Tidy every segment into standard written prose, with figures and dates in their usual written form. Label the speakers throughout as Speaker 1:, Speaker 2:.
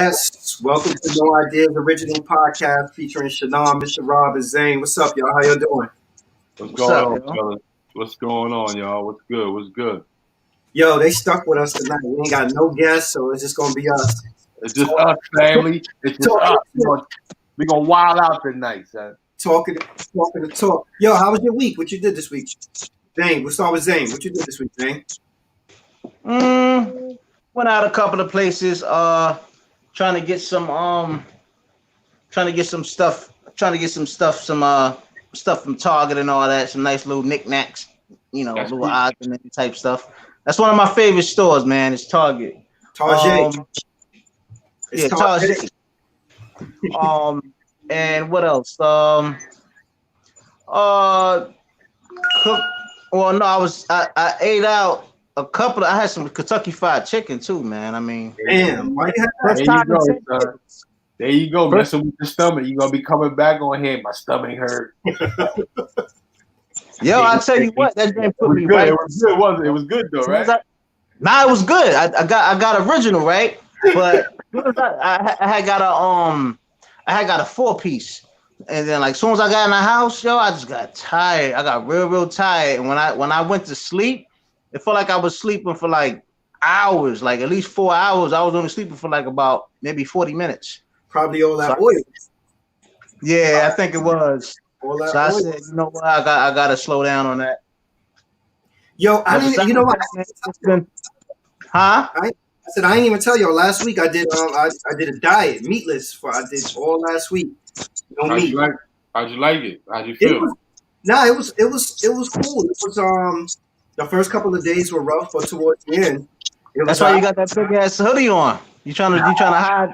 Speaker 1: Yes, welcome to No Ideas Original Podcast featuring Shannon, Mr. Rob, and Zane. What's up, y'all? How y'all doing?
Speaker 2: What's
Speaker 3: What's
Speaker 2: going
Speaker 3: up,
Speaker 2: on,
Speaker 3: yo?
Speaker 2: fellas? What's going on, y'all? What's good? What's good?
Speaker 1: Yo, they stuck with us tonight. We ain't got no guests, so it's just gonna be us.
Speaker 2: It's just us, family. It's just
Speaker 1: Talking,
Speaker 2: us. We're gonna wild out tonight, son.
Speaker 1: talking, talking the talk. Yo, how was your week? What you did this week? Zane, we'll start with Zane. What you did this week, Zane?
Speaker 3: Went out a couple of places. Trying to get some stuff. Trying to get some stuff. Stuff from Target and all that. Some nice little knickknacks.
Speaker 2: That's
Speaker 3: little
Speaker 2: cool.
Speaker 3: odds and ends type stuff. That's one of my favorite stores, man. It's Target.
Speaker 1: Target.
Speaker 3: Yeah, Target. And what else? Cook. Well, no, I ate out a couple. I had some Kentucky Fried Chicken too, man. I mean,
Speaker 1: Damn, why you have
Speaker 3: first
Speaker 2: There you
Speaker 3: time
Speaker 2: go,
Speaker 3: in 10
Speaker 2: son.
Speaker 3: years.
Speaker 2: There you go, messing with your stomach. You're gonna be coming back on here. My stomach hurt.
Speaker 3: Yo, I tell you what, that didn't put me
Speaker 2: It was good.
Speaker 3: right.
Speaker 2: It was good, wasn't it? It was good though, right?
Speaker 3: Nah, it was good. I got original, right? But I had got a 4-piece, and then like as soon as I got in the house, yo, I just got tired. I got real tired, and when I went to sleep, it felt like I was sleeping for like hours, like at least 4 hours. I was only sleeping for like about maybe 40 minutes.
Speaker 1: probably all that
Speaker 3: So-
Speaker 1: oil.
Speaker 3: Yeah, I think it was.
Speaker 1: All that
Speaker 3: So I
Speaker 1: oil.
Speaker 3: said, you know what, I got to slow down on that.
Speaker 1: Yo, I didn't. You know what?
Speaker 3: Huh?
Speaker 1: I said I didn't even tell y'all. Last week I did. I did a diet, meatless. I did all last week. No
Speaker 2: How'd
Speaker 1: meat.
Speaker 2: you like it? How'd you
Speaker 1: It
Speaker 2: feel?
Speaker 1: was it was cool. It was the first couple of days were rough, but towards the end, it was.
Speaker 3: That's why you got that big ass hoodie on. You trying to hide?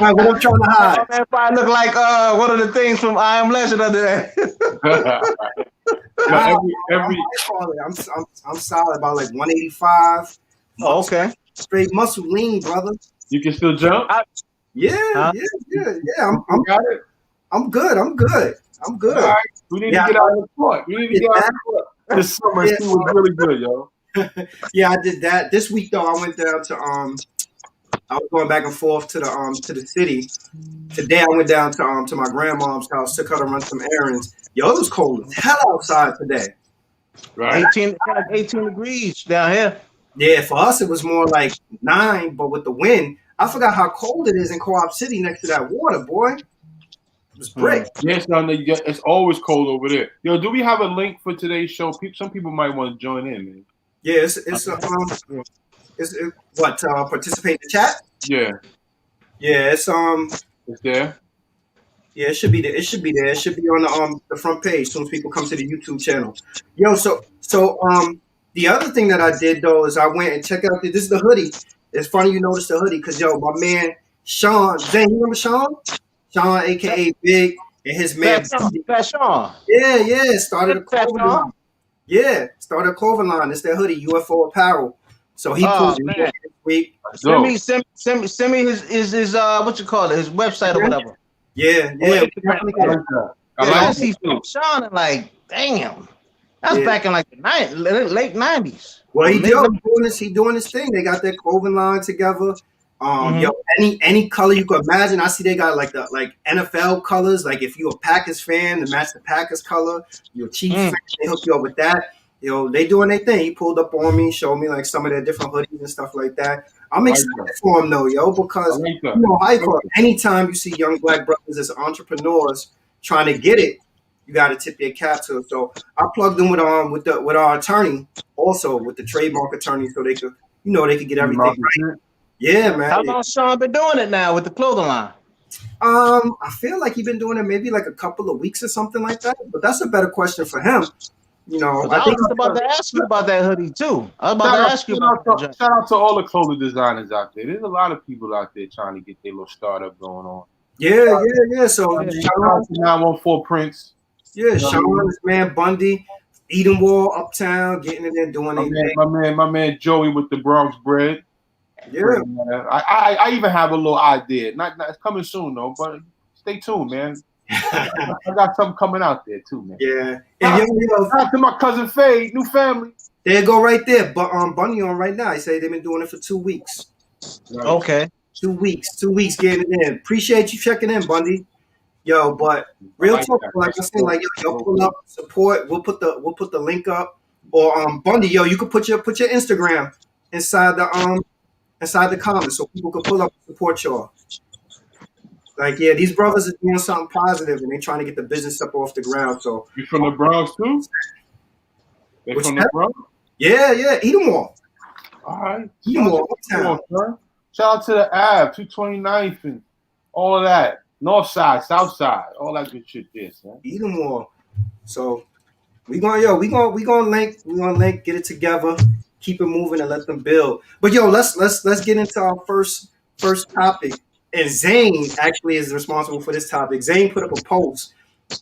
Speaker 1: What I'm trying to hide.
Speaker 3: That probably look like one of the things from I Am Legend under there.
Speaker 1: I'm solid about like 185.
Speaker 3: Oh, okay.
Speaker 1: Straight muscle lean, brother.
Speaker 2: You can still jump.
Speaker 1: Yeah.
Speaker 2: You got it.
Speaker 1: I'm good. I'm good.
Speaker 2: All right. We need to get out of the court. We need to get out of the court this summer.
Speaker 1: Yeah.
Speaker 2: She was really good, yo.
Speaker 1: Yeah, I did that. This week though, I went down to I was going back and forth to the city. Today I went down to my grandmom's house, took her to run some errands. Yo, it was cold as hell outside today.
Speaker 2: Right.
Speaker 3: 18 degrees down here.
Speaker 1: Yeah, for us it was more like 9, but with the wind, I forgot how cold it is in Co-op City next to that water, boy. It was brick.
Speaker 2: Yes, it's always cold over there. Yo, do we have a link for today's show? Some people might want to join in, man.
Speaker 1: Yeah, participate in the chat?
Speaker 2: Yeah,
Speaker 1: Yeah, it's
Speaker 2: it's there.
Speaker 1: Yeah, it should be there. It should be there. It should be on the front page as soon as people come to the YouTube channel. Yo, so the other thing that I did though is I went and checked out this is the hoodie. It's funny you noticed the hoodie because yo, my man Sean, Zane, you remember Sean? Sean, aka Big, and his man.
Speaker 3: Fat Sean.
Speaker 1: Yeah, started a
Speaker 3: Fat
Speaker 1: clothing
Speaker 3: Sean.
Speaker 1: line. Yeah, started a clothing line. It's their hoodie, UFO Apparel. So he pulled it
Speaker 3: Man.
Speaker 1: this week.
Speaker 3: Send me his what you call it, his website or whatever.
Speaker 1: Yeah.
Speaker 2: I like
Speaker 3: I
Speaker 2: it.
Speaker 3: see Sean and like, damn. That's back in like the late 90s.
Speaker 1: Well, he doing his thing. They got their clothing line together. Yo, any color you could imagine. I see they got like the NFL colors. Like if you're a Packers fan, to match the Packers color. You're a Chiefs fan, they hook you up with that. Yo, they doing their thing. He pulled up on me, showed me like some of their different hoodies and stuff like that. I'm excited for him though, yo, because you know how you call it. Anytime you see young black brothers as entrepreneurs trying to get it, you got to tip your cap to it. So I plugged in with our attorney, also with the trademark attorney, so they could get everything right. Yeah, man.
Speaker 3: How long Sean been doing it now with the clothing line?
Speaker 1: I feel like he's been doing it maybe like a couple of weeks or something like that. But that's a better question for him. You know,
Speaker 3: I was about to ask you about that hoodie too. I was about to ask you about that.
Speaker 2: Shout out to all the clothing designers out there. There's a lot of people out there trying to get their little startup going on.
Speaker 1: Yeah. So
Speaker 2: Shout out to 914 Prince.
Speaker 1: Yeah, Sean, his man Bundy, Eden Wall, Uptown, getting in there doing anything.
Speaker 2: My man Joey with the Bronx bread.
Speaker 1: Yeah.
Speaker 2: I even have a little idea. Not it's coming soon though, but stay tuned, man. I got something coming out there too, man.
Speaker 1: Yeah.
Speaker 2: Shout out to my cousin Faye, new family.
Speaker 1: There you go right there. But Bunny on right now. He said they've been doing it for 2 weeks.
Speaker 3: Okay.
Speaker 1: 2 weeks getting it in. Appreciate you checking in, Bundy. Yo, but real talk, like I said, like yo, pull up, support. We'll put the link up. Or Bundy, yo, you could put your Instagram inside the comments so people could pull up and support y'all. Like, yeah, these brothers are doing something positive and they trying to get the business up off the ground. So
Speaker 2: you from the Bronx too? They from the Bronx?
Speaker 1: Yeah, eat them all.
Speaker 2: All right.
Speaker 1: Eat them all.
Speaker 2: Shout out to the Ave, 229th and all of that. North side, south side, all that good shit there, man.
Speaker 1: Eat them all. So we gonna link, get it together, keep it moving and let them build. But yo, let's get into our first topic. And Zane actually is responsible for this topic. Zane put up a post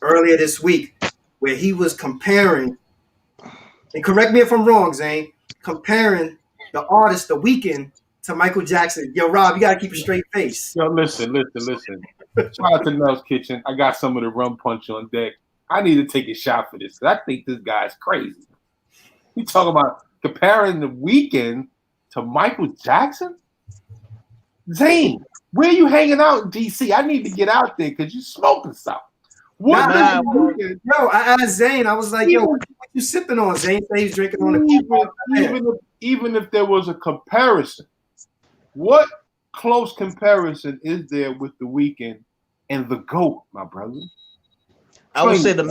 Speaker 1: earlier this week where he was comparing, and correct me if I'm wrong, Zane, comparing the artist The Weeknd to Michael Jackson. Yo, Rob, you gotta keep a straight face.
Speaker 2: Yo, listen. Shout out to Nell's Kitchen. I got some of the rum punch on deck. I need to take a shot for this. I think this guy's crazy. You talking about comparing The Weeknd to Michael Jackson? Zane, where you hanging out in DC? I need to get out there because you smoking something. What?
Speaker 1: Yo, I asked Zane. I was like, yo, what you sipping on? Zane said he's drinking on the
Speaker 2: even if there was a comparison, what close comparison is there with The Weeknd and the GOAT, my brother?
Speaker 3: I would say the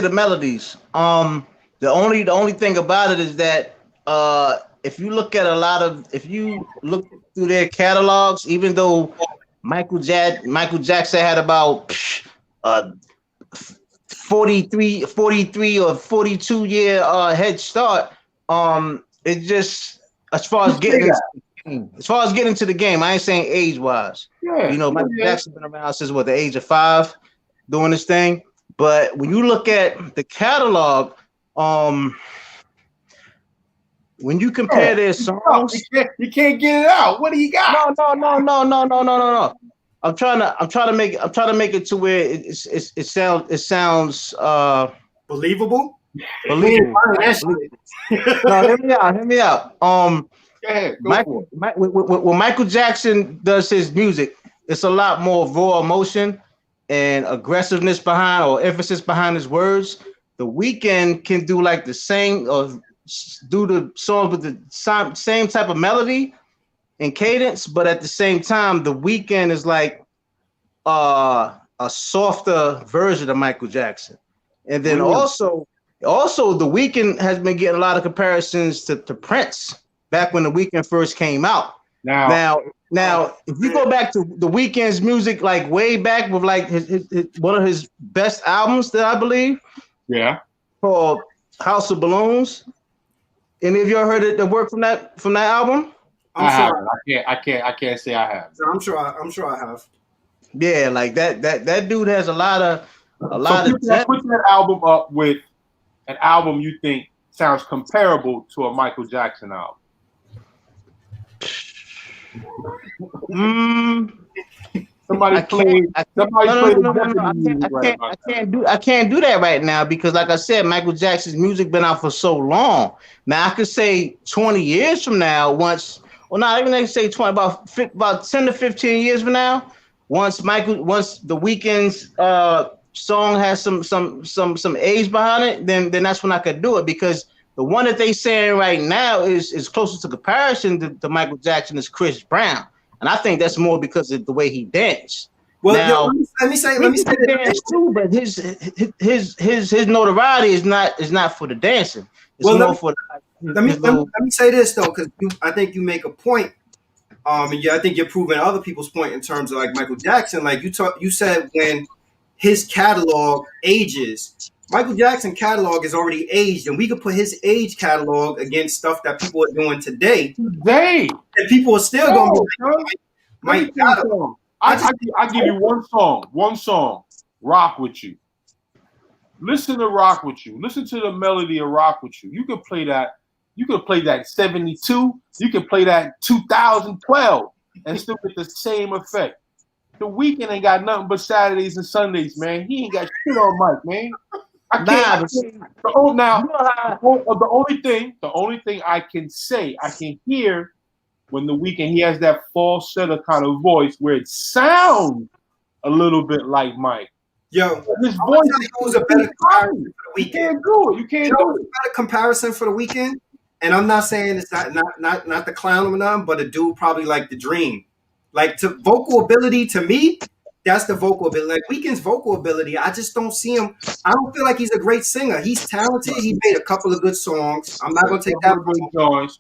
Speaker 3: melodies. The only thing about it is that if you look through their catalogs, even though Michael Jackson had about 43 or 42 year head start, it just as far as getting into the game, I ain't saying age wise.
Speaker 2: Yeah,
Speaker 3: you know, Michael Jackson's been around since the age of 5 doing this thing. But when you look at the catalog, when you compare their songs,
Speaker 2: you can't get it out. What do you got?
Speaker 3: No. I'm trying to make it to where it sounds
Speaker 1: believable.
Speaker 3: Believable. No, hear me out.
Speaker 2: Go ahead.
Speaker 3: When Michael Jackson does his music, it's a lot more raw emotion and aggressiveness behind or emphasis behind his words. The Weeknd can do like the same or do the songs with the same type of melody and cadence, but at the same time, The Weeknd is like a softer version of Michael Jackson. And then also The Weeknd has been getting a lot of comparisons to Prince back when The Weeknd first came out. Now, if you go back to The Weeknd's music, like way back with like his one of his best albums that I believe, called House of Balloons. Any of y'all heard the work from that album?
Speaker 2: I can't say I have.
Speaker 1: I'm sure I have.
Speaker 3: Yeah, like that dude has a lot of.
Speaker 2: Put that album up with an album you think sounds comparable to a Michael Jackson album. I can't do that right now because, like I said, Michael Jackson's music been out for so long. Now I could say 20 years from now, not even I can say 20, about 10 to 15 years from now, once The Weeknd's song has some age behind it, then that's when I could do it, because the one that they saying right now is closer to comparison to Michael Jackson is Chris Brown. And I think that's more because of the way he danced.
Speaker 1: Well, now, let me say
Speaker 3: dance too, but his notoriety is not for the dancing. It's more for
Speaker 1: let me say this though, because I think you make a point. And I think you're proving other people's point in terms of like Michael Jackson. Like you said when his catalog ages, Michael Jackson catalog is already aged, and we could put his age catalog against stuff that people are doing today. And people are still going to be like,
Speaker 2: I give you one song, Rock With You. Listen to Rock With You. Listen to the melody of Rock With You. You could play that. You could play that 72. You could play that 2012 and still get the same effect. The Weeknd ain't got nothing but Saturdays and Sundays, man. He ain't got shit on mic, man. The only thing I can say, I can hear
Speaker 4: when the Weeknd, he has that falsetto kind of voice where it sounds a little bit like Mike.
Speaker 1: Yo,
Speaker 4: His
Speaker 1: I'm
Speaker 4: voice
Speaker 1: gonna tell you who's a better comparison for the
Speaker 4: You
Speaker 1: Weeknd.
Speaker 4: can't do it. You can't do
Speaker 1: Who's
Speaker 4: it.
Speaker 1: a better comparison for the Weeknd? And I'm not saying it's not the clown or nothing, but a dude probably like the Dream. Like to vocal ability to me, that's the vocal ability. Like Weeknd's vocal ability, I just don't see him. I don't feel like he's a great singer. He's talented. He made a couple of good songs. I'm not gonna take that.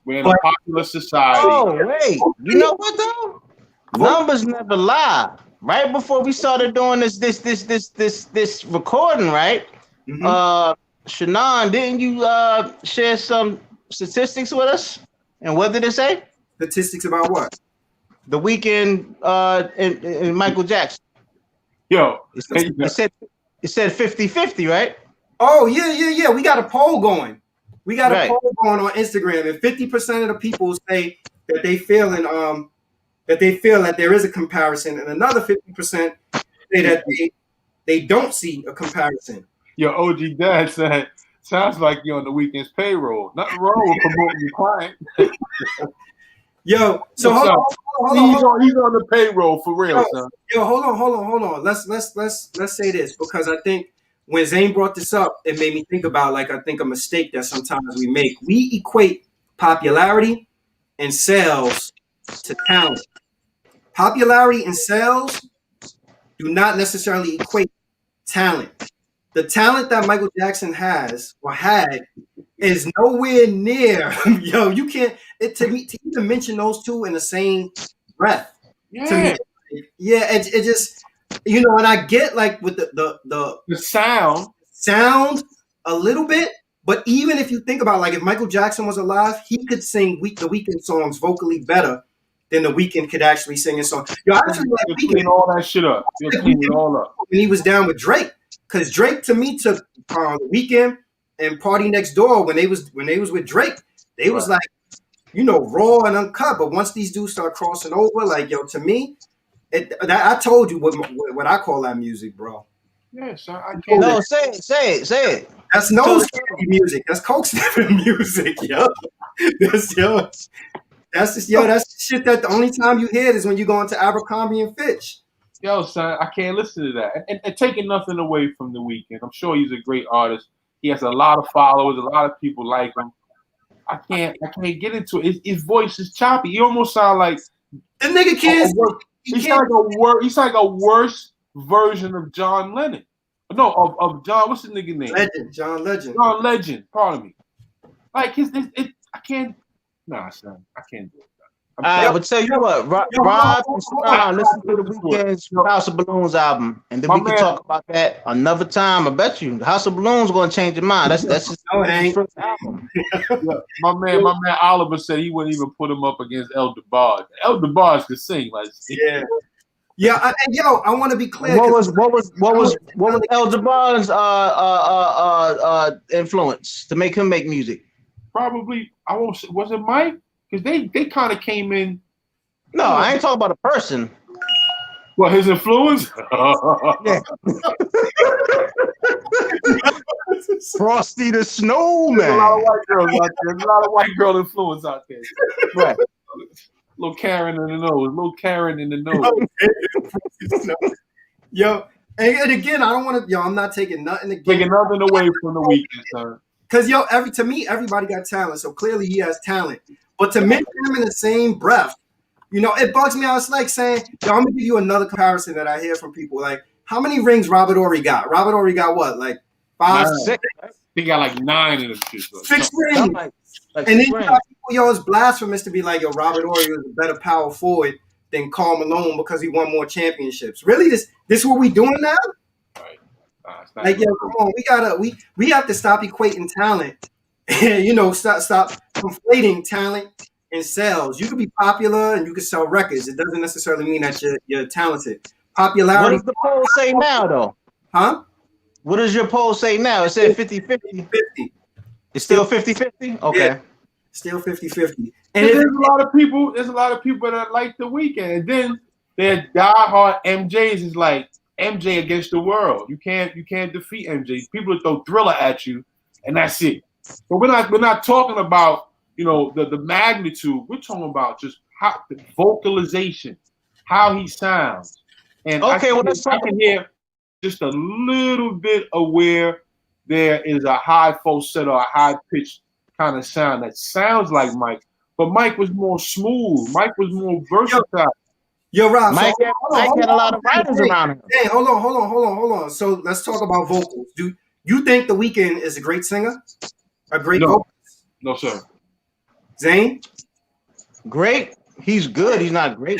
Speaker 4: We're in a popular society.
Speaker 3: Oh wait, you know what though? Numbers never lie. Right before we started doing this recording, right?
Speaker 1: Mhm.
Speaker 3: Shannon, didn't you share some statistics with us? And what did it say?
Speaker 1: Statistics about what?
Speaker 3: The Weeknd and Michael Jackson.
Speaker 4: Yo,
Speaker 3: It said 50-50, right?
Speaker 1: Oh yeah. We got a poll going. We got
Speaker 3: Right.
Speaker 1: a poll going on Instagram, and 50% of the people say that they feel that there is a comparison, and another 50% say that they don't see a comparison.
Speaker 4: Your OG dad said, sounds like you're on the Weeknd's payroll. Nothing wrong with promoting your client.
Speaker 1: Yo, so
Speaker 4: What's
Speaker 1: hold
Speaker 4: up?
Speaker 1: on.
Speaker 4: He's on the payroll for real, son.
Speaker 1: Yo, hold on. Let's say this, because I think when Zane brought this up, it made me think about I think a mistake that sometimes we make. We equate popularity and sales to talent. Popularity and sales do not necessarily equate talent. The talent that Michael Jackson has or had is nowhere near. Yo, you can't to even mention those two in the same breath.
Speaker 4: Yeah.
Speaker 1: To me, yeah, it just and I get with the sound a little bit, but even if you think about if Michael Jackson was alive, he could sing the Weeknd songs vocally better than the Weeknd could actually sing his song. Yo, I actually
Speaker 4: clean all that shit up. You'll clean it all up.
Speaker 1: When he was down with Drake, because Drake to me took the Weeknd and Party Next Door when they was with Drake, they was raw and uncut. But once these dudes start crossing over, to me, I told you what I call that music, bro.
Speaker 4: Yeah, son, I can't.
Speaker 3: No, say it.
Speaker 1: That's no scary music. That's coke sniffing music, yo. That's the shit that the only time you hear it is when you go into Abercrombie and Fitch.
Speaker 4: Yo, son, I can't listen to that. And taking nothing away from the Weeknd, I'm sure he's a great artist. He has a lot of followers. A lot of people like him. I can't get into it. His voice is choppy. He almost sounds like
Speaker 1: the nigga can't.
Speaker 4: He's like a worse version of John Lennon. No, of John. What's the nigga name?
Speaker 1: John Legend.
Speaker 4: John Legend. Pardon me. I can't. Nah, son, I can't do it.
Speaker 3: I would tell you what, Rob and Sean, listen to the Weeknd's House of Balloons album, and then we can talk about that another time. I bet you, the House of Balloons going to change your mind. That's his first album.
Speaker 4: Yeah, my man Oliver said he wouldn't even put him up against El DeBarge. El DeBarge could sing,
Speaker 1: Yeah. I want to be clear.
Speaker 3: What was El DeBarge's influence to make him make music?
Speaker 4: Probably, was it Mike? Because they kind of came in.
Speaker 3: No, I ain't talking about a person.
Speaker 4: Well, his influence?
Speaker 3: Yeah. Frosty the Snowman.
Speaker 4: There's a lot of white girls out there. There's a lot of white girl influence out there.
Speaker 3: Right.
Speaker 4: Little Karen in the nose.
Speaker 1: Yo, and again, I don't want to. I'm not taking nothing again.
Speaker 4: Taking nothing away from the Weeknd, sir.
Speaker 1: Because to me, everybody got talent. So clearly he has talent. But to mention him in the same breath, it bugs me out. It's like saying, I'm gonna give you another comparison that I hear from people. Like, how many rings Robert Ory got? Robert Ory got what? Like 5, 6?
Speaker 4: He got like 9 in his shit.
Speaker 1: 6 rings.
Speaker 3: Like
Speaker 1: and then you got people, it's blasphemous to be like, Robert Ory was a better power forward than Karl Malone because he won more championships. Really, this what we doing now? Right. Come on, we have to stop equating talent. Stop conflating talent and sales. You could be popular and you could sell records. It doesn't necessarily mean that you're talented. Popularity.
Speaker 3: What does the poll say now, though?
Speaker 1: Huh?
Speaker 3: What does your poll say now? It said 50-50.
Speaker 1: 50.
Speaker 3: It's still 50-50? Okay.
Speaker 1: Yeah, still 50-50. And
Speaker 4: there's a lot of people that like the Weeknd. And then their diehard MJs is like MJ against the world. You can't defeat MJ. People will throw Thriller at you, and that's it. But we're not talking about the magnitude. We're talking about just how vocalization, how he sounds, and
Speaker 2: Okay, well,
Speaker 4: I can hear just a little bit of where there is a high falsetto or a high pitched kind of sound that sounds like Mike, but Mike was more smooth. Mike was more versatile.
Speaker 1: Yo, Rob.
Speaker 2: Mike,
Speaker 1: So,
Speaker 2: Mike had a lot of writers around him.
Speaker 1: Hey, hold on. So let's talk about vocals. Do you think The Weeknd is a great singer? A great vocalist?
Speaker 4: No, sir.
Speaker 1: Zane?
Speaker 2: Great. He's good. He's not great.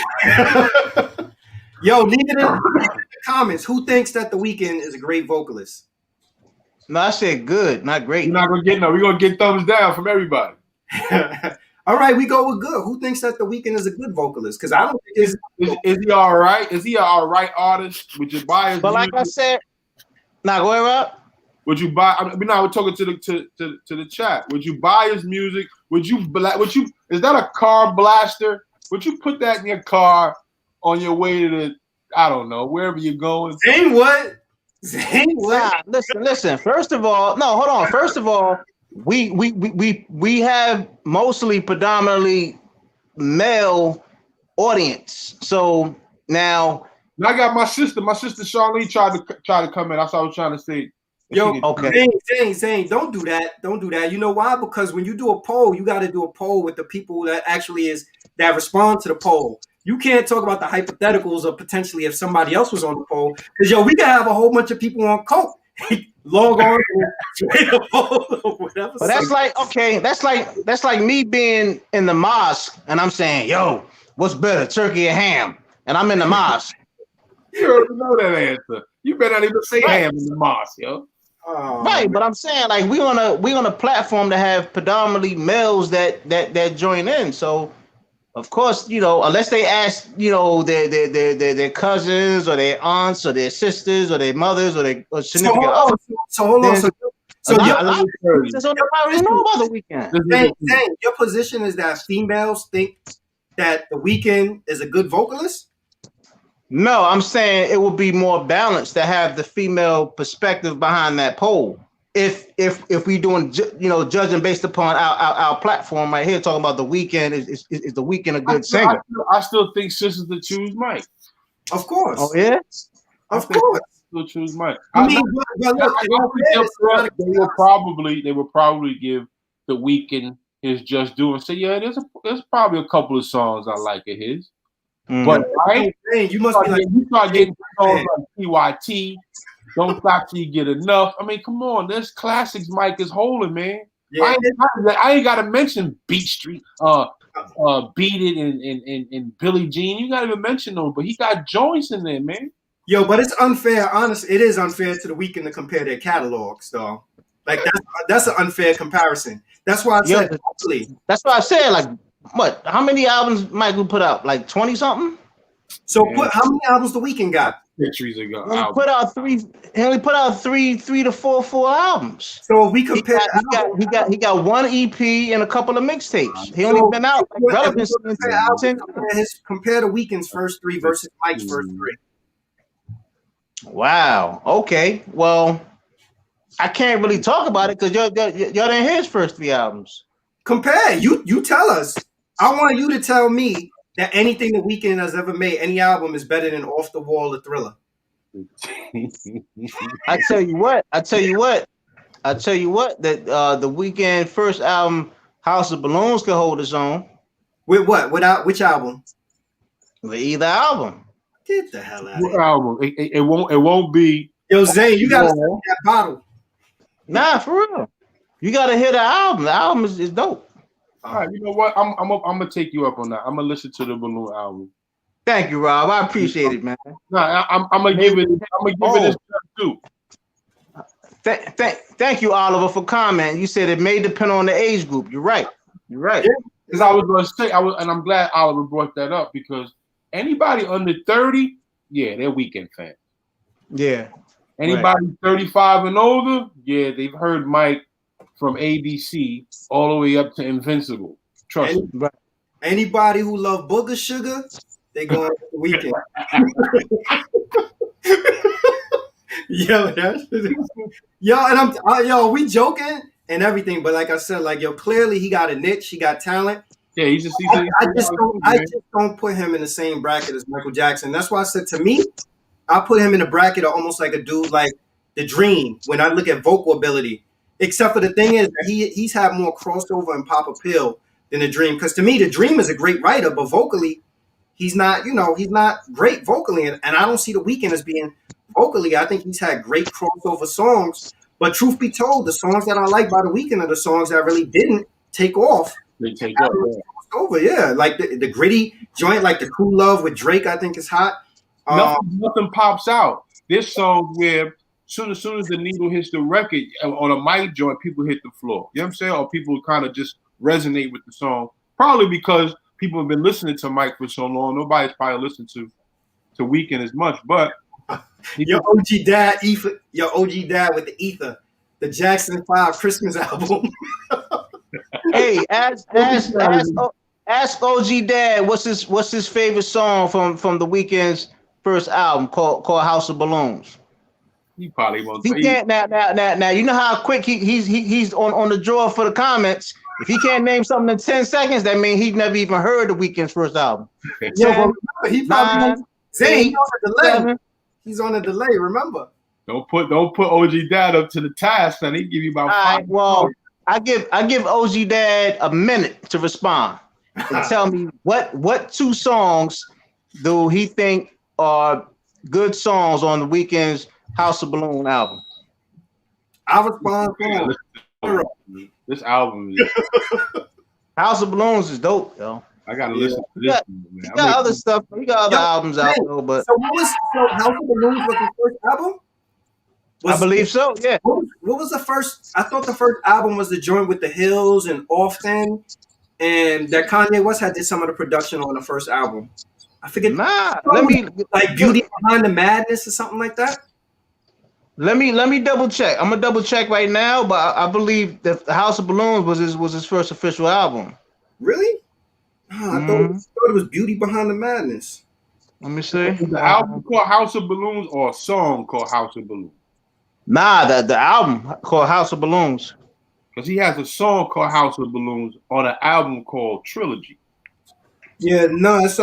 Speaker 1: Yo, leave it in the comments. Who thinks that The Weeknd is a great vocalist?
Speaker 2: No, I said good, not great.
Speaker 4: You're not gonna get no. We're gonna get thumbs down from everybody.
Speaker 1: All right, we go with good. Who thinks that The Weeknd is a good vocalist? Because I don't think
Speaker 4: is he all right? Is he an all right artist? Would you buy his
Speaker 2: But
Speaker 4: music?
Speaker 2: like I said, now go ahead, Rob.
Speaker 4: Would you buy? I mean, now we're talking to the chat. Would you buy his music? Would you? Is that a car blaster? Would you put that in your car on your way to the? I don't know, wherever you're going.
Speaker 1: Zane, what? Zane, what?
Speaker 2: Nah, listen. First of all, no, hold on. First of all, we have mostly predominantly male audience. So now
Speaker 4: I got my sister. My sister Charlene tried to come in. That's what I was trying to say.
Speaker 1: Yo,
Speaker 2: okay.
Speaker 1: Zane, don't do that. Don't do that. You know why? Because when you do a poll, you got to do a poll with the people that actually that respond to the poll. You can't talk about the hypotheticals of potentially if somebody else was on the poll. Because yo, we can have a whole bunch of people on coke. Log on the poll or whatever.
Speaker 2: But that's like, okay, that's like me being in the mosque and I'm saying, yo, what's better, turkey or ham? And I'm in the mosque.
Speaker 4: You already know that answer. You better not even say ham in the mosque, yo.
Speaker 2: Right, but I'm saying like we on a platform to have predominantly males that join in. So of course, you know, unless they ask, you know, their cousins or their aunts or their sisters or their mothers or their significant others.
Speaker 1: So hold on. So
Speaker 2: nobody know about The Weeknd.
Speaker 1: Zane, your position is that females think that The Weeknd is a good vocalist?
Speaker 2: No, I'm saying it would be more balanced to have the female perspective behind that poll. If we doing, you know, judging based upon our platform right here, talking about The Weeknd, is The Weeknd a good singer?
Speaker 4: I still think sisters to choose Mike.
Speaker 1: Of course.
Speaker 2: Oh yeah.
Speaker 1: Of course.
Speaker 4: Still choose Mike.
Speaker 1: I mean, but look,
Speaker 4: they will probably give The Weeknd his just due and say, yeah, there's probably a couple of songs I like of his. Mm-hmm. But right,
Speaker 1: you must be like,
Speaker 4: you start getting songs like PYT. Don't stop till you get enough. I mean, come on. There's classics Mike is holding, man. Yeah. I ain't got to mention Beat Street, Beat It, and Billie Jean. You got to even mention those, but he got joints in there, man.
Speaker 1: Yo, but it's unfair. Honestly, it is unfair to The Weeknd to compare their catalogs, though. Like that's an unfair comparison. That's why I said.
Speaker 2: That's why I said, like, what? How many albums Mike would put out? Like 20 something.
Speaker 1: So how many albums The Weeknd got?
Speaker 4: Centuries ago.
Speaker 2: He put out three. He only put out three to four albums.
Speaker 1: So if we compare,
Speaker 2: he got one EP and a couple of mixtapes. He only been out relevant since 10 years.
Speaker 1: Compare The Weeknd's first three versus Mike's first three.
Speaker 2: Wow. Okay. Well, I can't really talk about it because y'all didn't hear his first three albums.
Speaker 1: Compare. You tell us. I want you to tell me that anything The Weeknd has ever made, any album, is better than Off the Wall or Thriller.
Speaker 2: I tell you what. That The Weeknd first album, House of Balloons, could hold its own.
Speaker 1: With what? Without which album?
Speaker 2: With either album.
Speaker 1: Get the hell out of
Speaker 4: here.
Speaker 1: What
Speaker 4: album? It won't be.
Speaker 1: Yo, Zane, you gotta sell that bottle.
Speaker 2: Nah, for real. You gotta hear the album. The album is dope.
Speaker 4: All right, you know what? I'm gonna take you up on that. I'm gonna listen to the Balloon album.
Speaker 2: Thank you, Rob. I appreciate it, man.
Speaker 4: No, I'm gonna give it. This too.
Speaker 2: Thank you, Oliver, for commenting. You said it may depend on the age group. You're right.
Speaker 4: Yeah, because I was gonna say and I'm glad Oliver brought that up because anybody under 30, yeah, they're Weeknd fans.
Speaker 2: Yeah.
Speaker 4: Anybody 35 and older, yeah, they've heard Mike from ABC all the way up to Invincible. Trust me.
Speaker 1: Anybody who love booger sugar, they go on The Weeknd. And we joking and everything, but like I said, like clearly he got a niche, he got talent.
Speaker 4: Yeah, he's just.
Speaker 1: I just don't put him in the same bracket as Michael Jackson. That's why I said to me, I put him in a bracket of almost like a dude like The Dream when I look at vocal ability. Except for the thing is that he's had more crossover and pop appeal than The Dream. Because to me, The Dream is a great writer, but vocally, he's not great vocally. And I don't see The Weeknd as being vocally. I think he's had great crossover songs. But truth be told, the songs that I like by The Weeknd are the songs that really didn't take off.
Speaker 4: They take off.
Speaker 1: Over, yeah. Like the gritty joint, like the Cool Love with Drake, I think is hot.
Speaker 4: Nothing pops out. There's songs where soon as the needle hits the record on a mic joint, people hit the floor. You know what I'm saying? Or people kind of just resonate with the song. Probably because people have been listening to Mike for so long. Nobody's probably listened to Weeknd as much. But
Speaker 1: your OG dad with the Ether, the Jackson 5 Christmas album.
Speaker 2: Hey, ask OG Dad what's his favorite song from The Weeknd's first album called House of Balloons.
Speaker 4: He probably won't.
Speaker 2: He can't now. You know how quick he's on the draw for the comments. If he can't name something in 10 seconds, that means he's never even heard The Weeknd's first album.
Speaker 1: Yeah, he probably he's on a delay. Remember?
Speaker 4: Don't put OG Dad up to the task, and he give you about 5
Speaker 2: right, well, I give OG Dad a minute to respond and tell me what 2 songs do he think are good songs on The Weeknd's House of Balloon album.
Speaker 1: I respond.
Speaker 4: This album is
Speaker 2: House of Balloons is dope, yo.
Speaker 4: I gotta listen to this.
Speaker 2: He got other stuff. He got other albums out though, but
Speaker 1: so House of Balloons was his first album?
Speaker 2: I believe so. Yeah.
Speaker 1: What was the first? I thought the first album was the joint with the Hills and Often, and that Kanye West did some of the production on the first album. I forget.
Speaker 2: Let me
Speaker 1: like Beauty Behind the Madness or something like that.
Speaker 2: Let me double check. I'm gonna double check right now, but I believe that the House of Balloons was his first official album.
Speaker 1: Really? Oh, I thought it was Beauty Behind the Madness.
Speaker 2: Let me see.
Speaker 4: The album called House of Balloons or a song called House of Balloons?
Speaker 2: Nah, the album called House of Balloons.
Speaker 4: Because he has a song called House of Balloons on an album called Trilogy.
Speaker 1: Yeah, no, it's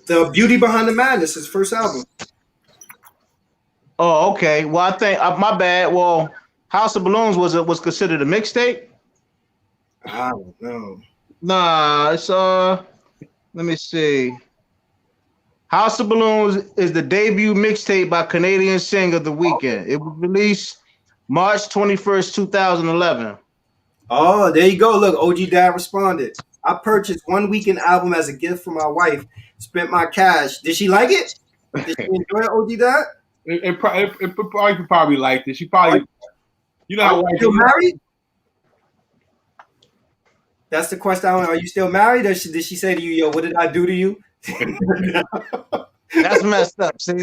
Speaker 1: the Beauty Behind the Madness, his first album.
Speaker 2: Oh, okay. Well, I think my bad. Well, House of Balloons was considered a mixtape.
Speaker 1: I don't know.
Speaker 2: Nah, it's let me see. House of Balloons is the debut mixtape by Canadian singer The Weeknd. It was released March 21st, 2011.
Speaker 1: Oh, there you go. Look, OG Dad responded. I purchased one Weeknd album as a gift for my wife. Spent my cash. Did she like it? Did she enjoy it, OG Dad?
Speaker 4: It probably liked it. She probably, you know how.
Speaker 1: Are you still married? That's the question. Are you still married? Or did she say to you, "Yo, what did I do to you"?
Speaker 2: That's messed up. See,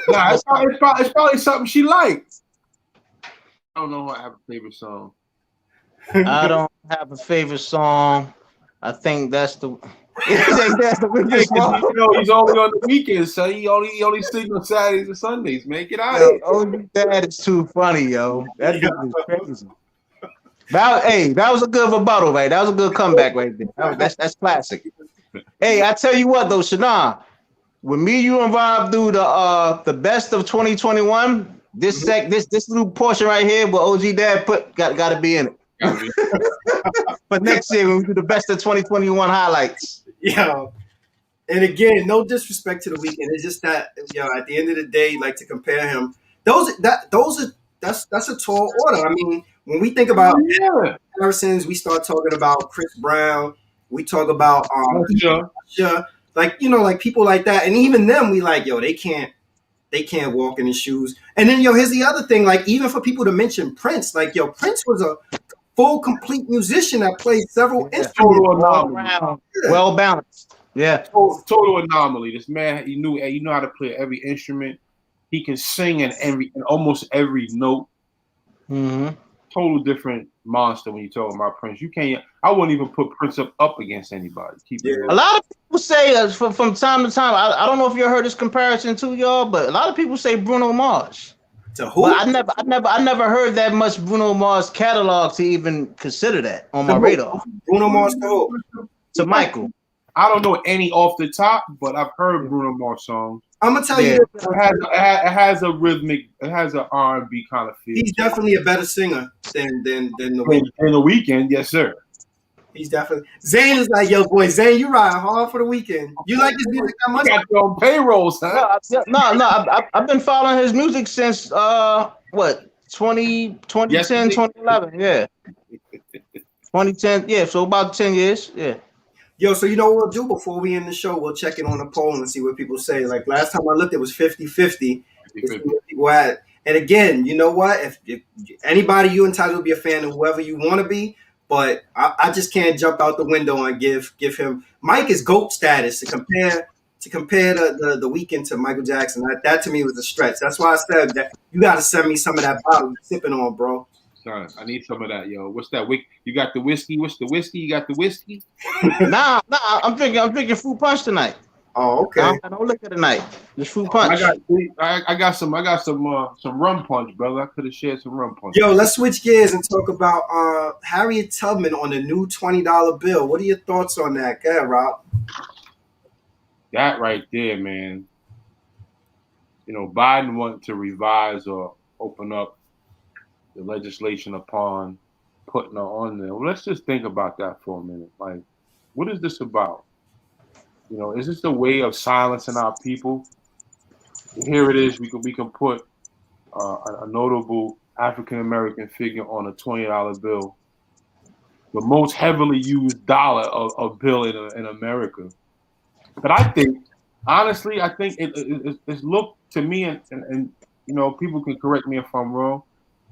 Speaker 4: nah, it's probably something she liked. I don't know. I have a favorite song.
Speaker 2: I don't have a favorite song. I think that's the. That's the weakest song.
Speaker 4: You know, he's only on the weekends, so he only sings on Saturdays and Sundays. Man, get out of here.
Speaker 2: Oh, that is too funny, yo. That dude is crazy. That was a good rebuttal, right? That was a good comeback right there. That's classic. Hey, I tell you what though, Shannon, when me, you, and Rob do the best of 2021, this little portion right here where OG Dad got to be in it. But next year when we do the best of 2021 highlights.
Speaker 1: Yeah. And again, no disrespect to The Weeknd. It's just that at the end of the day, like to compare him, that's a tall order. I mean, when we think about comparisons, we start talking about Chris Brown. We talk about like people like that, and even them, we like they can't walk in his shoes. And then here's the other thing, like even for people to mention Prince, like Prince was a full complete musician that played several instruments.
Speaker 2: Well balanced. Yeah,
Speaker 4: total anomaly. This man, he knew how to play every instrument. He can sing in almost every note.
Speaker 2: Mm-hmm.
Speaker 4: Total different monster when you're talking about Prince. I wouldn't even put Prince up against anybody.
Speaker 2: A lot of people say from time to time, I don't know if you heard this comparison too, y'all, but a lot of people say Bruno Mars.
Speaker 1: To who?
Speaker 3: But I never heard that much Bruno Mars catalog to even consider that on my radar.
Speaker 1: Bruno Mars to who?
Speaker 3: To Michael.
Speaker 4: I don't know any off the top, but I've heard Bruno Mars songs.
Speaker 1: I'm gonna tell you,
Speaker 4: it has a rhythmic, it has an R&B kind of feel.
Speaker 1: He's definitely a better singer than the Weeknd.
Speaker 4: In the Weeknd, yes, sir.
Speaker 1: He's definitely. Zane is like, yo, boy, Zane, you ride hard for the Weeknd. You like his music that much?
Speaker 4: You got your own payrolls, huh?
Speaker 3: No. I've been following his music since 2010, 2011. Yeah. 2010, yeah, so about 10 years. Yeah.
Speaker 1: Yo, so you know what we'll do before we end the show? We'll check in on the poll and see what people say. Like last time I looked, it was 50-50. People had. And again, you know what? If anybody, you entitled to be a fan of whoever you want to be, but I just can't jump out the window and give him. Mike is GOAT status to compare the Weeknd to Michael Jackson. That to me was a stretch. That's why I said that you got to send me some of that bottle you're sipping on, bro.
Speaker 4: Son, I need some of that, yo. What's that? You got the whiskey? What's the whiskey? You got the whiskey?
Speaker 3: Nah. I'm drinking fruit punch tonight.
Speaker 1: Oh, okay.
Speaker 3: Don't look at tonight. Just fruit punch.
Speaker 4: I got some rum punch, brother. I could have shared some rum punch.
Speaker 1: Yo, let's switch gears and talk about Harriet Tubman on the new $20 bill. What are your thoughts on that? Go ahead, Rob.
Speaker 4: That right there, man. You know, Biden wanted to revise or open up the legislation upon putting her on there. Well, let's just think about that for a minute. Like, what is this about? You know, is this a way of silencing our people? Here it is. We can put a notable African American figure on a $20 bill, the most heavily used dollar of bill in America. But I think, honestly, it's looked to me, and you know, people can correct me if I'm wrong.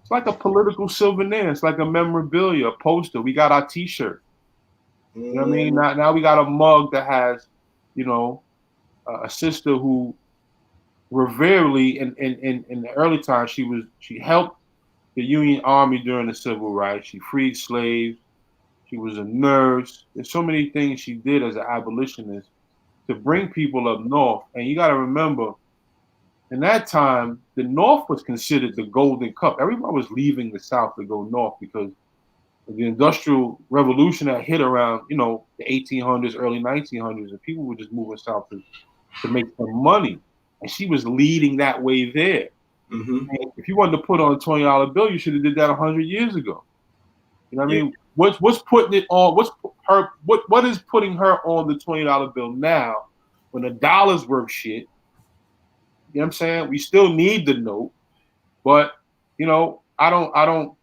Speaker 4: It's like a political souvenir. It's like a memorabilia, a poster. We got our T-shirt. You know what I mean? Now we got a mug that has, you know, a sister who reverently in the early times she helped the Union Army during the Civil Rights. She freed slaves. She was a nurse. There's so many things she did as an abolitionist to bring people up north. And you got to remember, in that time, the North was considered the golden cup. Everybody was leaving the South to go north because the Industrial Revolution that hit around, you know, the 1800s, early 1900s, and people were just moving south to make some money. And she was leading that way there. Mm-hmm. If you wanted to put on a $20 bill, you should have did that 100 years ago. You know what I mean? What's putting it on? What is putting her on the $20 bill now when the dollar's worth shit? You know what I'm saying? We still need the note, but you know, I don't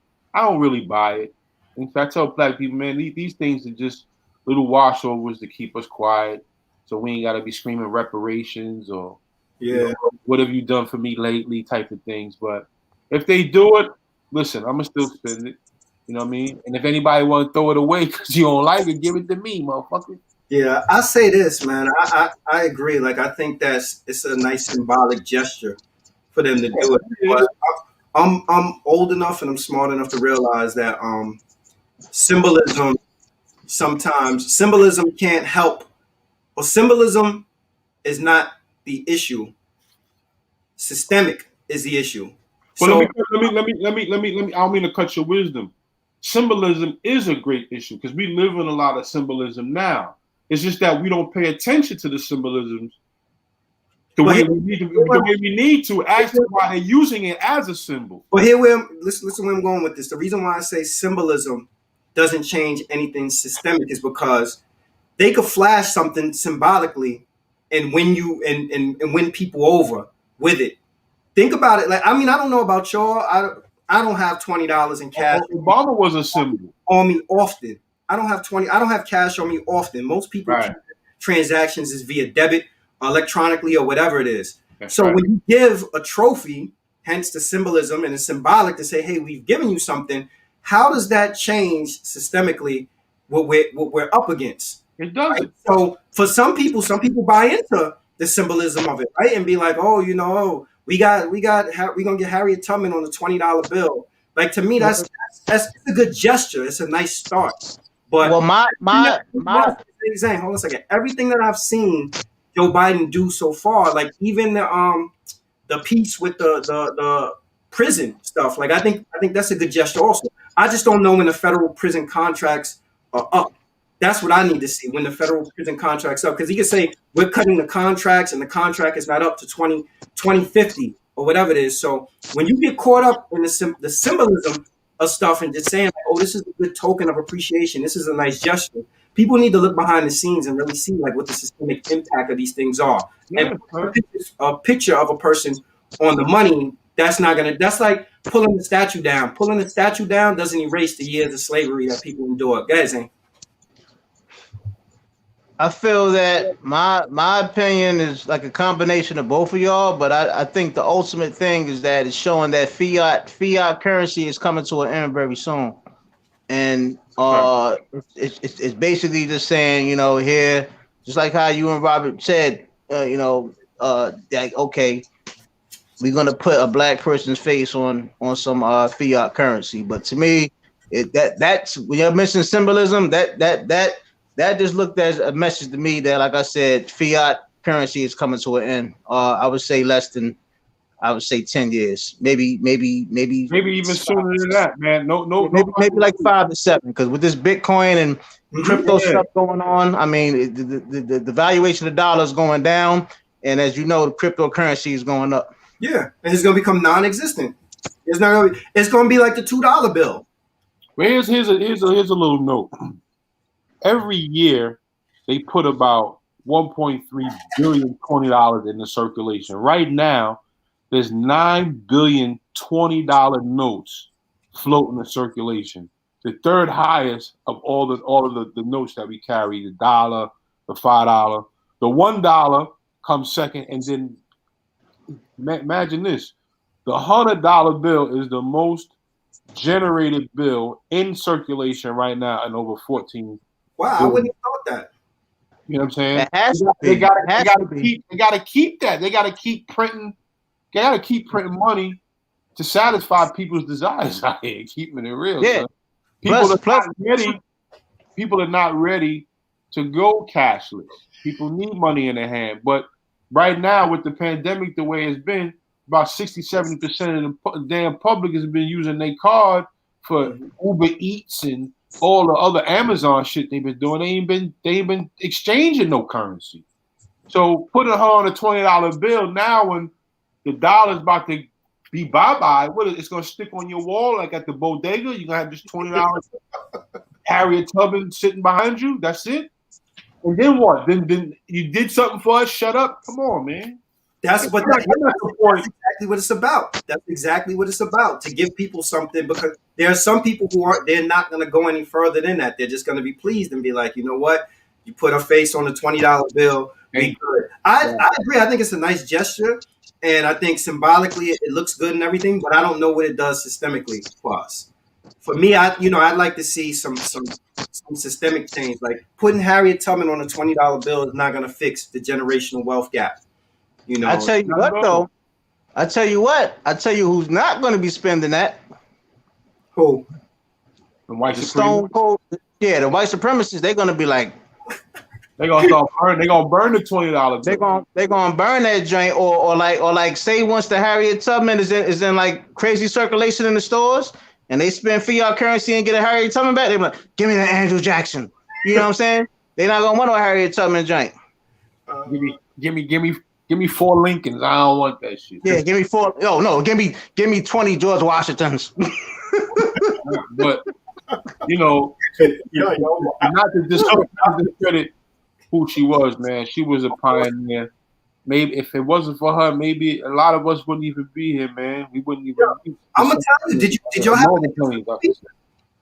Speaker 4: really buy it. And I tell black people, man, these things are just little washovers to keep us quiet, so we ain't got to be screaming reparations or you know, what have you done for me lately type of things. But if they do it, listen, I'm gonna still spend it. You know what I mean? And if anybody want to throw it away because you don't like it, give it to me, motherfucker.
Speaker 1: Yeah, I say this, man. I agree. Like, I think it's a nice symbolic gesture for them to do it. But I'm old enough and I'm smart enough to realize that symbolism can't help, or symbolism is not the issue. Systemic is the issue.
Speaker 4: Well, so, let me. I don't mean to cut your wisdom. Symbolism is a great issue because we live in a lot of symbolism now. It's just that we don't pay attention to the symbolisms the way we need to, as to why they're using it as a symbol.
Speaker 1: But listen where I'm going with this. The reason why I say symbolism doesn't change anything systemic is because they could flash something symbolically and win you and win people over with it. Think about it. Like, I mean, I don't know about y'all. I don't have $20 in cash.
Speaker 4: Obama was a symbol
Speaker 1: on me often. I don't have cash on me often. Most people transactions is via debit, electronically, or whatever it is. That's when you give a trophy, hence the symbolism and it's symbolic to say, hey, we've given you something. How does that change systemically what we're up against?
Speaker 4: It doesn't.
Speaker 1: Right? So for some people buy into the symbolism of it, right? And be like, oh, you know, we're gonna get Harriet Tubman on the $20 bill. Like, to me, that's a good gesture. It's a nice start. But
Speaker 3: my
Speaker 1: Zane, hold on a second. Everything that I've seen Joe Biden do so far, like even the piece with the prison stuff. Like I think that's a good gesture also. I just don't know when the federal prison contracts are up. That's what I need to see when the federal prison contracts up, because he could say we're cutting the contracts and the contract is not up to 2050 or whatever it is. So when you get caught up in the symbolism of stuff and just saying, like, oh, this is a good token of appreciation, this is a nice gesture, people need to look behind the scenes and really see like what the systemic impact of these things are.
Speaker 4: Yeah,
Speaker 1: and a picture of a person on the money, that's like pulling the statue down. Pulling the statue down doesn't erase the years of slavery that people endured. Guys,
Speaker 2: I feel that my opinion is like a combination of both of y'all, but I think the ultimate thing is that it's showing that fiat currency is coming to an end very soon, and it's basically just saying, here, just like how you and Robert said, like, okay, we're gonna put a black person's face on some fiat currency, but to me, that's when you're missing symbolism, that just looked as a message to me that, like I said, fiat currency is coming to an end. I would say 10 years, maybe
Speaker 4: even sooner than that, man. No,
Speaker 2: maybe like 5 to 7, because with this Bitcoin and crypto stuff going on, I mean, the valuation of the dollar is going down, and as you know, the cryptocurrency is going up.
Speaker 1: Yeah, and it's gonna become non-existent. It's not gonna. It's gonna be like the $2 bill.
Speaker 4: Well, here's a little note. Every year, they put about $1.3 billion $20 in the circulation. Right now, there's $9 billion $20 notes floating in circulation. The third highest of all of the notes that we carry: the dollar, the $5, the $1 comes second, and then imagine this: the $100 bill is the most generated bill in circulation right now in over 14.
Speaker 1: Wow, I wouldn't have thought that.
Speaker 4: You know what I'm saying?
Speaker 2: They
Speaker 4: gotta keep that. They gotta keep printing. They gotta keep printing money to satisfy people's desires out here. Keeping it real.
Speaker 2: Yeah.
Speaker 4: So. People are not ready to go cashless. People need money in their hand. But right now, with the pandemic the way it's been, about 60-70% of the damn public has been using their card for Uber Eats and all the other Amazon shit they've been doing. They ain't been exchanging no currency. So putting her on a $20 bill now, when the dollar's about to be bye-bye, it's gonna stick on your wall like at the bodega? You're gonna have just $20 Harriet Tubman sitting behind you. That's it. And then what? Then you did something for us. Shut up. Come on, man.
Speaker 1: That's exactly what it's about. That's exactly what it's about, to give people something, because there are some people they're not going to go any further than that. They're just going to be pleased and be like, you know what? You put a face on a $20 bill. We good. I agree. I think it's a nice gesture, and I think symbolically it looks good and everything, but I don't know what it does systemically for us. For me, I'd like to see some systemic change. Like putting Harriet Tubman on a $20 bill is not going to fix the generational wealth gap.
Speaker 2: I tell you what, though. I tell you who's not going to be spending that.
Speaker 1: Who?
Speaker 4: The white
Speaker 2: Stone Cold. Yeah, the white supremacists. They're going to be like,
Speaker 4: they're gonna start burn. They're gonna burn the $20.
Speaker 2: They're gonna burn that joint, or like say once the Harriet Tubman is in like crazy circulation in the stores, and they spend fiat currency and get a Harriet Tubman back. They're like, give me that Andrew Jackson. You know what I'm saying? They're not gonna want no Harriet Tubman joint.
Speaker 4: Give me 4 Lincolns. I don't want that shit.
Speaker 2: Yeah, give me 4. Oh no, give me 20 George Washingtons.
Speaker 4: But not to discredit who she was, man. She was a pioneer. Maybe if it wasn't for her, maybe a lot of us wouldn't even be here, man. We wouldn't even.
Speaker 1: I'm gonna tell you.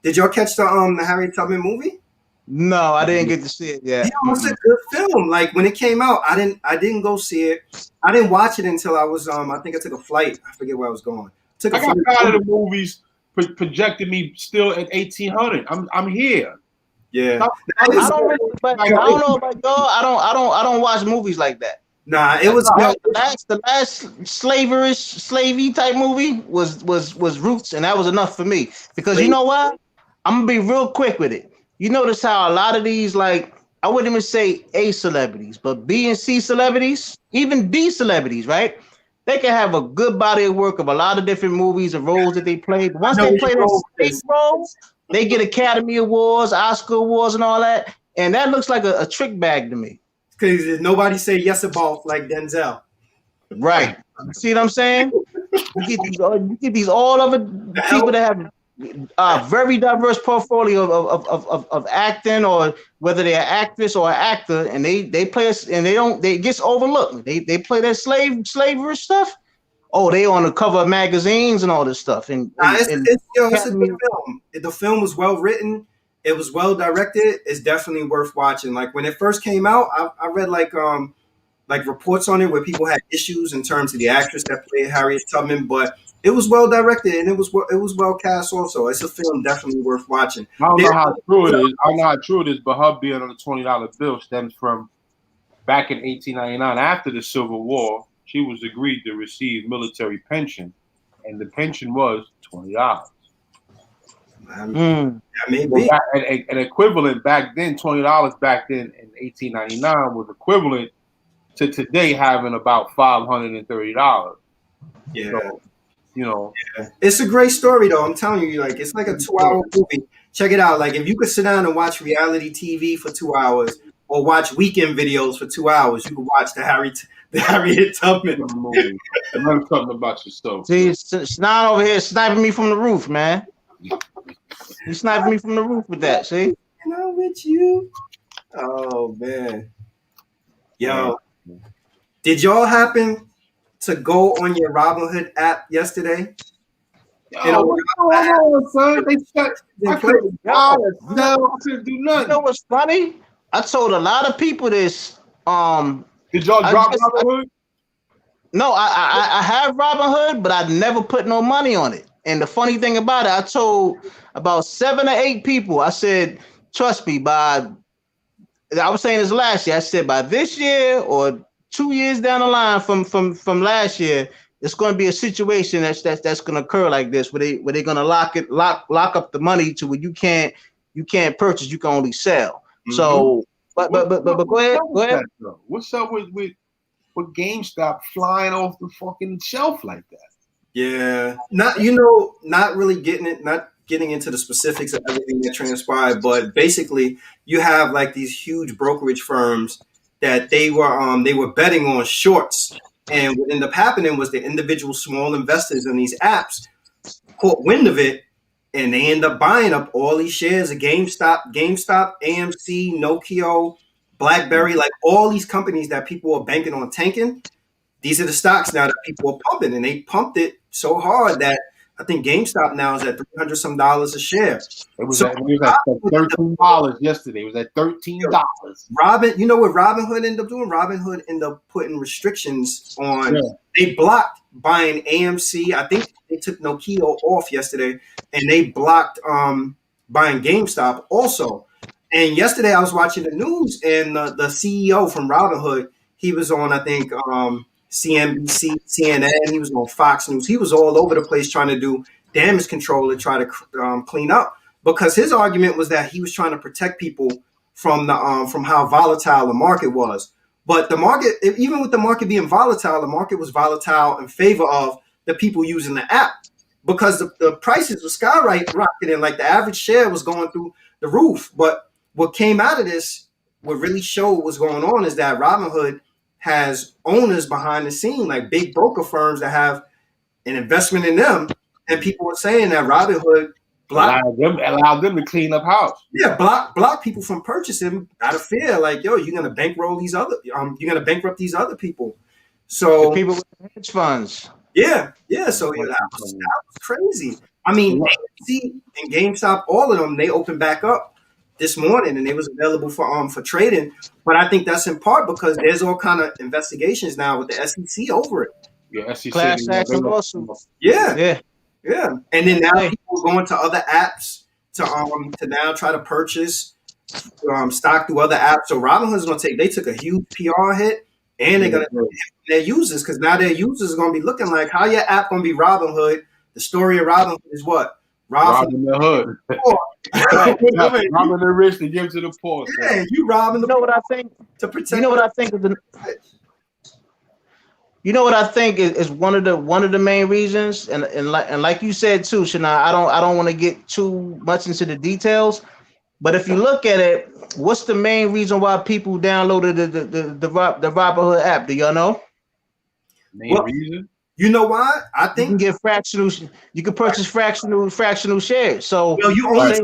Speaker 1: Did y'all catch the Harriet Tubman movie?
Speaker 2: No, I didn't get to see it yet.
Speaker 1: Yeah, it was a good film. Like when it came out, I didn't go see it. I didn't watch it until I was I think I took a flight. I forget where I was going.
Speaker 4: I got tired of the movies projecting me still at 1800. I'm here.
Speaker 1: Yeah.
Speaker 2: I don't know about y'all. I don't watch movies like that.
Speaker 1: Nah, it was
Speaker 2: the last slavey type movie was Roots, and that was enough for me. Because you know what? I'm gonna be real quick with it. You notice how a lot of these, like, I wouldn't even say A celebrities, but B and C celebrities, even D celebrities, right? They can have a good body of work of a lot of different movies and roles that they play. But once they play that same role, they get Academy Awards, Oscar Awards, and all that. And that looks like a trick bag to me.
Speaker 1: Because nobody say yes about like Denzel.
Speaker 2: Right. See what I'm saying? You get these all over people that have very diverse portfolio of acting, or whether they're an actress or an actor, and they play us, and they gets overlooked. They play that slavery stuff. Oh, they on the cover of magazines and all this stuff. It's
Speaker 1: a good film. The film was well written. It was well directed. It's definitely worth watching. Like when it first came out, I read like reports on it where people had issues in terms of the actress that played Harriet Tubman, but it was well directed and it was well cast also. It's a film definitely worth watching.
Speaker 4: I don't know how true it is, but her being on the $20 bill stems from back in 1899, after the Civil War. She was agreed to receive military pension, and the pension was $20.
Speaker 1: That may be.
Speaker 4: An equivalent back then, $20 back then in 1899 was equivalent to today having about $530.
Speaker 1: Yeah.
Speaker 4: So,
Speaker 1: yeah. It's a great story though. I'm telling you, like it's like a 2-hour movie. Check it out. Like if you could sit down and watch reality TV for 2 hours, or watch Weeknd videos for 2 hours, you could watch the Harriet Tubman movie.
Speaker 4: Learn something about yourself.
Speaker 2: See, Snan over here sniping me from the roof, man. You sniping me from the roof with that. See?
Speaker 1: I'm with you. Oh man. Yo, did y'all happen to go on your Robinhood app yesterday?
Speaker 4: What's going on, son? I couldn't do nothing.
Speaker 2: You know what's funny? I told a lot of people this.
Speaker 4: Did y'all drop Robinhood?
Speaker 2: No, I have Robinhood, but I never put no money on it. And the funny thing about it, I told about 7 or 8 people. I said, trust me, I was saying this last year. I said by this year or 2 years down the line from last year, it's going to be a situation that's going to occur like this, where they're going to lock up the money to where you can't purchase, you can only sell. Mm-hmm. So, but go ahead.
Speaker 4: What's up with GameStop flying off the fucking shelf like that?
Speaker 1: Yeah, not really getting into the specifics of everything that transpired, but basically you have like these huge brokerage firms that they were betting on shorts, and what ended up happening was the individual small investors in these apps caught wind of it, and they end up buying up all these shares of GameStop, AMC, Nokia, BlackBerry, like all these companies that people are banking on tanking. These are the stocks now that people are pumping, and they pumped it so hard that I think GameStop now is at $300 some a share.
Speaker 4: It was at $13 yesterday. It was at $13.
Speaker 1: You know what Robinhood ended up doing? Robinhood ended up putting restrictions on. Yeah. They blocked buying AMC. I think they took Nokia off yesterday, and they blocked buying GameStop also. And yesterday I was watching the news, and the CEO from Robinhood, he was on, I think, CNBC, CNN. He was on Fox News. He was all over the place trying to do damage control and try to clean up, because his argument was that he was trying to protect people from how volatile the market was. But the market, even with the market being volatile, the market was volatile in favor of the people using the app, because the prices were skyrocketing, and like the average share was going through the roof. But what came out of this, what really showed what's going on, is that Robinhood has owners behind the scene, like big broker firms that have an investment in them, and people are saying that Robinhood
Speaker 4: allowed them to clean up house.
Speaker 1: Yeah, block people from purchasing out of fear, like, yo, you're gonna bankroll these other, you're gonna bankrupt these other people. So
Speaker 2: the people with hedge funds.
Speaker 1: Yeah. So that was crazy. I mean, AMC and GameStop, all of them, they opened back up this morning, and it was available for trading. But I think that's in part because there's all kind of investigations now with the SEC over it.
Speaker 4: Yeah, SEC.
Speaker 2: Class action lawsuits.
Speaker 1: Yeah. And then now people are going to other apps to now try to purchase stock through other apps. So Robinhood's they took a huge PR hit, and they're gonna hit their users, because now their users are gonna be looking like, how your app gonna be Robinhood? The story of Robinhood is what?
Speaker 4: Robbing the hood. Robbing the rich to give to the poor.
Speaker 1: Yeah, you robbing the
Speaker 2: poor. You know what I think?
Speaker 1: To protect.
Speaker 2: You know what I think of the.
Speaker 3: You know what I think is one of the main reasons, and like you said too, Shana. I don't want to get too much into the details, but if you look at it, what's the main reason why people downloaded the Robinhood app? Do y'all know?
Speaker 4: Main reason?
Speaker 1: You know why? I think
Speaker 3: you can get fractional. You can purchase fractional shares. So
Speaker 1: you only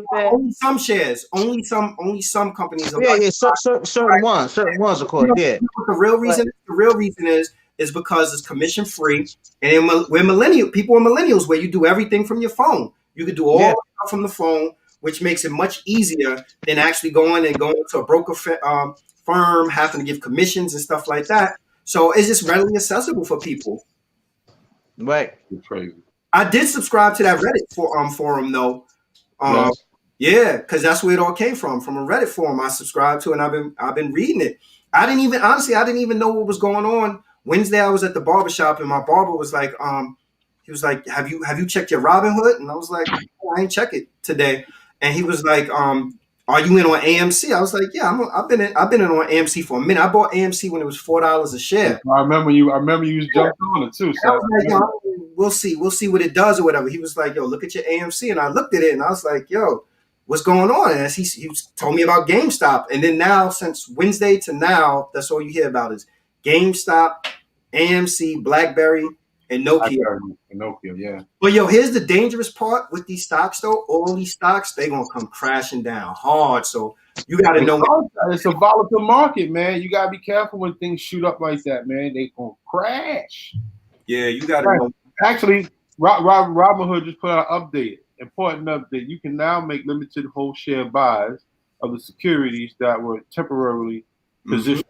Speaker 1: some shares, only some companies.
Speaker 3: Yeah, certain ones, of course. Yeah.
Speaker 1: The real reason is because it's commission free, and we're millennial people are millennials, where you do everything from your phone. You can do all the stuff from the phone, which makes it much easier than actually going to a broker firm, having to give commissions and stuff like that. So it's just readily accessible for people.
Speaker 3: Right.
Speaker 4: It's crazy.
Speaker 1: I did subscribe to that Reddit forum though.
Speaker 4: Yes.
Speaker 1: Yeah, because that's where it all came from a Reddit forum I subscribed to, and I've been reading it. I didn't even know what was going on. Wednesday I was at the barbershop, and my barber was like, he was like, have you checked your Robinhood? And I was like, oh, I ain't check it today. And he was like, are you in on AMC? I was like, yeah, I've been in on AMC for a minute. I bought AMC when it was $4 a share.
Speaker 4: I remember you jumped on it too. So
Speaker 1: like, we'll see what it does or whatever. He was like, yo, look at your AMC, and I looked at it, and I was like, yo, what's going on? And he told me about GameStop, and then now, since Wednesday to now, that's all you hear about is GameStop, AMC, BlackBerry, and Nokia.
Speaker 4: Yeah.
Speaker 1: But yo, here's the dangerous part with these stocks, though. All these stocks, they're gonna come crashing down hard. So you got to know
Speaker 4: it's a volatile market, man. You gotta be careful when things shoot up like that, man. They gonna crash.
Speaker 1: Yeah, you got to know.
Speaker 4: Actually, Robinhood just put out an update. Important update. You can now make limited whole share buys of the securities that were temporarily positioned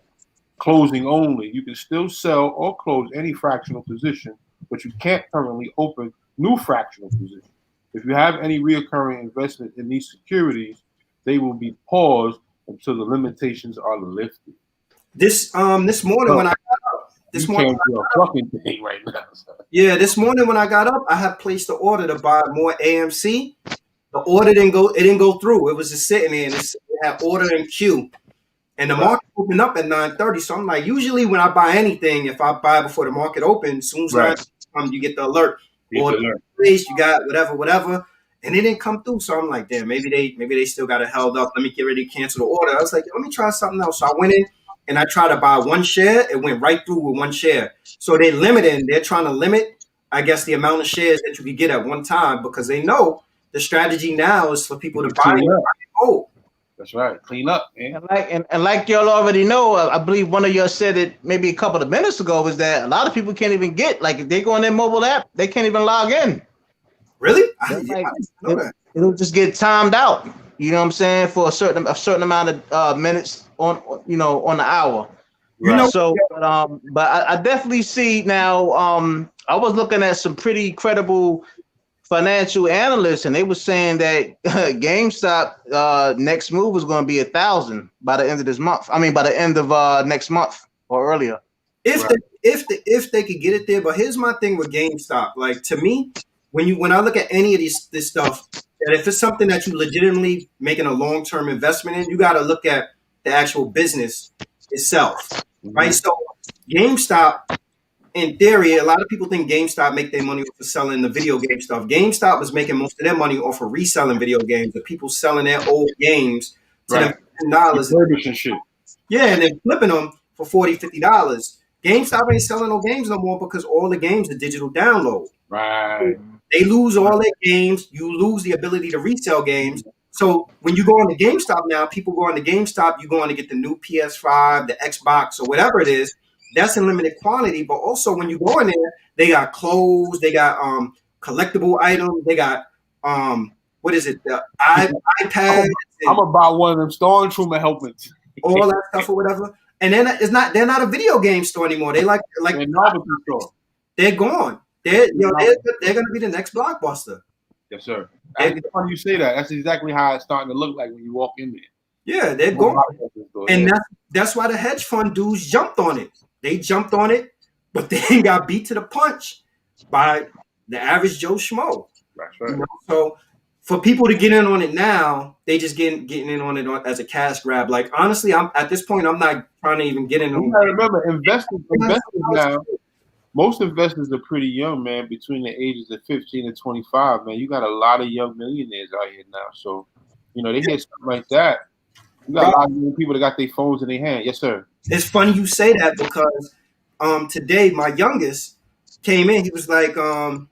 Speaker 4: closing only. You can still sell or close any fractional position, but you can't currently open new fractional positions. If you have any recurring investment in these securities, they will be paused until the limitations are lifted.
Speaker 1: This morning when I got up, this morning when I got up, I had placed the order to buy more AMC. The order didn't go through. It was just sitting there, and it had order in queue. And the market opened up at 9:30. So I'm like, usually when I buy anything, if I buy before the market opens, as soon as you get the alert. Order place, you got whatever. And it didn't come through. So I'm like, damn, maybe they still got it held up. Let me get ready to cancel the order. I was like, let me try something else. So I went in and I tried to buy one share. It went right through with one share. So they're trying to limit, I guess, the amount of shares that you can get at one time, because they know the strategy now is for people to buy and hold.
Speaker 4: That's right. Clean up, man.
Speaker 3: And like y'all already know, I believe one of y'all said it maybe a couple of minutes ago, was that a lot of people can't even get, like, if they go on their mobile app, they can't even log in.
Speaker 1: Really? I didn't know that. It'll
Speaker 3: just get timed out. You know what I'm saying? For a certain amount of minutes on the hour.
Speaker 1: Right.
Speaker 3: So, but I definitely see now. I was looking at some pretty credible financial analysts, and they were saying that GameStop next move was going to be 1,000 by the end of this month. I mean, by the end of next month or earlier.
Speaker 1: If they could get it there. But here's my thing with GameStop. Like, to me, when I look at any of this stuff, that if it's something that you legitimately making a long-term investment in, you got to look at the actual business itself, right? So GameStop, in theory, a lot of people think GameStop make their money off of selling the video game stuff. GameStop was making most of their money off of reselling video games, the people selling their old games to them $10.
Speaker 4: And shit.
Speaker 1: Yeah, and then flipping them for $40, $50. GameStop ain't selling no games no more because all the games are digital download.
Speaker 4: Right.
Speaker 1: They lose all their games. You lose the ability to resell games. So when you go on to GameStop now, people go on to GameStop, you go on to get the new PS5, the Xbox, or whatever it is. That's in limited quantity. But also when you go in there, they got clothes, they got collectible items, they got what is it? The iPad.
Speaker 4: I'm about one of them Stormtrooper helmets.
Speaker 1: All that stuff or whatever. And then they're not a video game store anymore. They like
Speaker 4: a novelty store.
Speaker 1: They're gone. They're gonna be the next Blockbuster.
Speaker 4: Yes, sir. It's funny you say that. That's exactly how it's starting to look like when you walk in there.
Speaker 1: Yeah, they're gone. And that's why the hedge fund dudes jumped on it. They jumped on it, but they got beat to the punch by the average Joe Schmo.
Speaker 4: That's right.
Speaker 1: So for people to get in on it now, they just getting in on it as a cash grab. Like, honestly, I'm at this point, I'm not trying to even get in on it.
Speaker 4: You gotta remember, investors now. most investors are pretty young, man, between the ages of 15 and 25, man. You got a lot of young millionaires out here now. So, they hear something like that. You got
Speaker 1: Bro,
Speaker 4: a lot of young people that got their phones in their hand. Yes, sir.
Speaker 1: it's funny you say that because today my youngest came in. He was like, you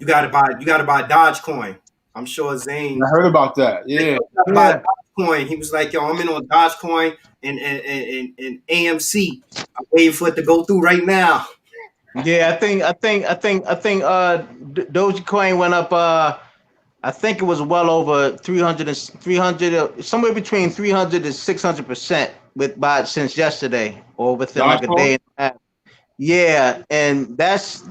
Speaker 1: gotta buy Dogecoin. I'm sure Zane
Speaker 4: I heard about that.
Speaker 1: like,
Speaker 4: Yeah.
Speaker 1: you gotta buy Dogecoin. He was like, yo, I'm in on Dogecoin and AMC. I'm waiting for it to go through right now.
Speaker 3: Yeah, I think Dogecoin went up. I think it was well over 300, somewhere between 300 and 600% since yesterday or within like a
Speaker 4: Dogecoin?
Speaker 3: day and a half. Yeah, and that's